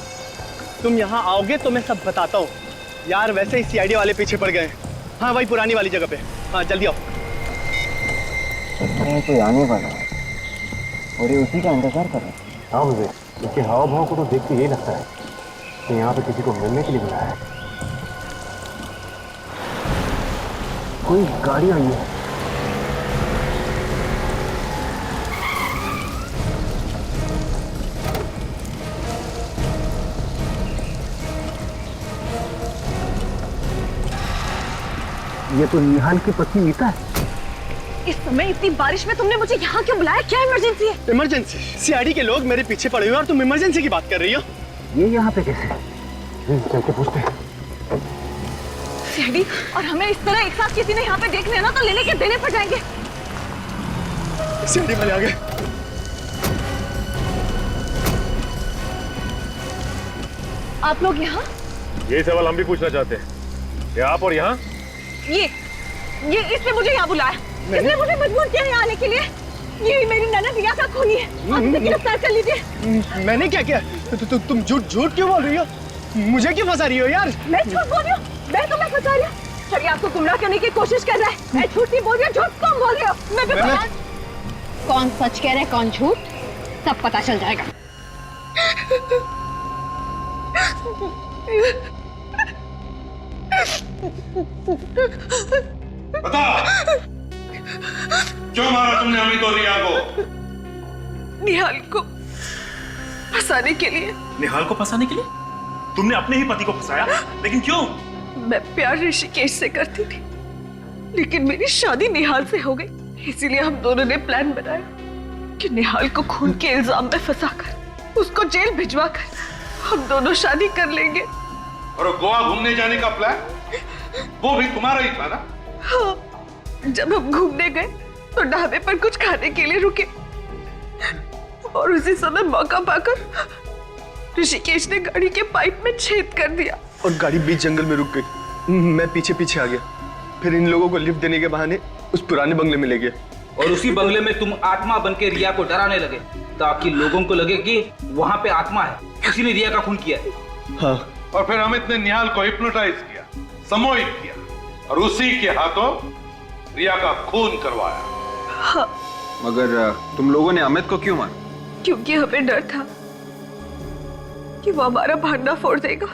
तुम यहाँ आओगे तो मैं सब बताता हूँ यार। वैसे ही सीआईडी वाले पीछे पड़ गए। हाँ, वही पुरानी वाली जगह पे। हाँ, जल्दी आओ। कोई आने वाला है और ये उसी का इंतजार कर रहा है। हाँ, मुझे इसके हाव भाव को तो देख के यही लगता है कि यहाँ पे किसी को मिलने के लिए बुलाया है। कोई गाड़ी आई है। ये तो निहाल की पत्नी मीता है। इस समय इतनी बारिश में तुमने मुझे यहाँ क्यों बुलाया? क्या इमरजेंसी है? इमरजेंसी? सीआईडी के लोग मेरे पीछे पड़े हुए और तुम इमरजेंसी की बात कर रही हो? ये यहाँ पे कैसे? चल के पूछते हैं। सीआईडी और हमें इस तरह एक साथ किसी ने यहाँ पे देख लिया ना तो लेने के देने पड़ जाएंगे। सीआईडी वाले आ गए। आप लोग यहाँ? यही सवाल हम भी पूछना चाहते हैं। ये आप और यहाँ? ये इसने मुझे यहाँ बुलाया। इसने मुझे मजबूर किया यहाँ आने के लिए। ये मेरी ननद रिया का खूनी है। आप इसे गिरफ्तार कर लीजिए। मैंने क्या किया? तुम झूठ क्यों बोल रही हो? मुझे क्यों फंसा रही हो यार? मैं झूठ बोल रही हूँ? मैं तुम्हें फंसा रही हूँ? चलिए, आपको गुमराह करने की कोशिश कर रहा है। मैं झूठ नहीं बोल रही हूँ। झूठ कौन बोल रही हो? मैं भी कौन सच कह रहा है कौन झूठ, सब पता चल जाएगा। बता, क्यों मारा तुमने अमित और रिया को? निहाल को फंसाने के लिए। निहाल को फंसाने के लिए? तुमने अपने ही पति को फंसाया, लेकिन क्यों? मैं प्यार ऋषिकेश से करती थी, लेकिन मेरी शादी निहाल से हो गई। इसीलिए हम दोनों ने प्लान बनाया कि निहाल को खून के इल्जाम में फंसाकर उसको जेल भिजवा कर हम दोनों शादी कर लेंगे। और गोवा घूमने जाने का प्लान, वो भी तुम्हारा ही था ना? हाँ, जब हम घूमने गए तो ढाबे पर कुछ खाने के लिए रुके और उसी समय मौका पाकर ऋषिकेश ने गाड़ी के पाइप में छेद कर दिया और गाड़ी बीच जंगल में रुक गई। मैं पीछे पीछे आ गया। फिर इन लोगों को लिफ्ट देने के बहाने उस पुराने बंगले में ले गया। और उसी बंगले में तुम आत्मा बन के रिया को डराने लगे ताकि लोगों को लगे कि वहां पे आत्मा है, किसी ने रिया का खून किया है। हाँ। और फिर अमित ने निहाल को हिप्नोटाइज किया, सम्मोहित किया और उसी के हाथों रिया का खून करवाया। हाँ। मगर तुम लोगों ने अमित को क्यों मारा? क्योंकि हमें डर था कि वो हमारा भांडा फोड़ देगा।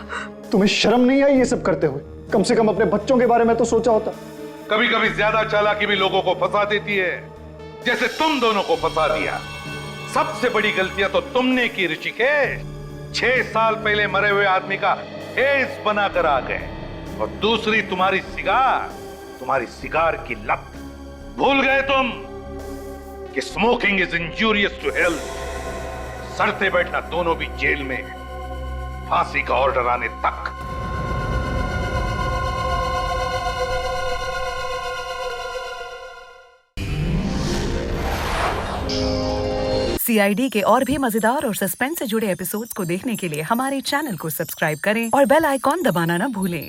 तुम्हें शर्म नहीं आई ये सब करते हुए? कम से कम अपने बच्चों के बारे में तो सोचा होता। कभी कभी ज्यादा चालाकी भी लोगों को फंसा देती है, जैसे तुम दोनों को फंसा दिया। सबसे बड़ी गलतियां तो तुमने की ऋषिकेश। 6 साल पहले मरे हुए आदमी का हेस बनाकर आ गए। और दूसरी तुम्हारी सिगार की लत। भूल गए तुम कि smoking is injurious to health. सड़ते बैठना दोनों भी जेल में, फांसी का ऑर्डर आने तक। सीआईडी के और भी मजेदार और सस्पेंस से जुड़े एपिसोड्स को देखने के लिए हमारे चैनल को सब्सक्राइब करें और बेल आइकॉन दबाना ना भूलें।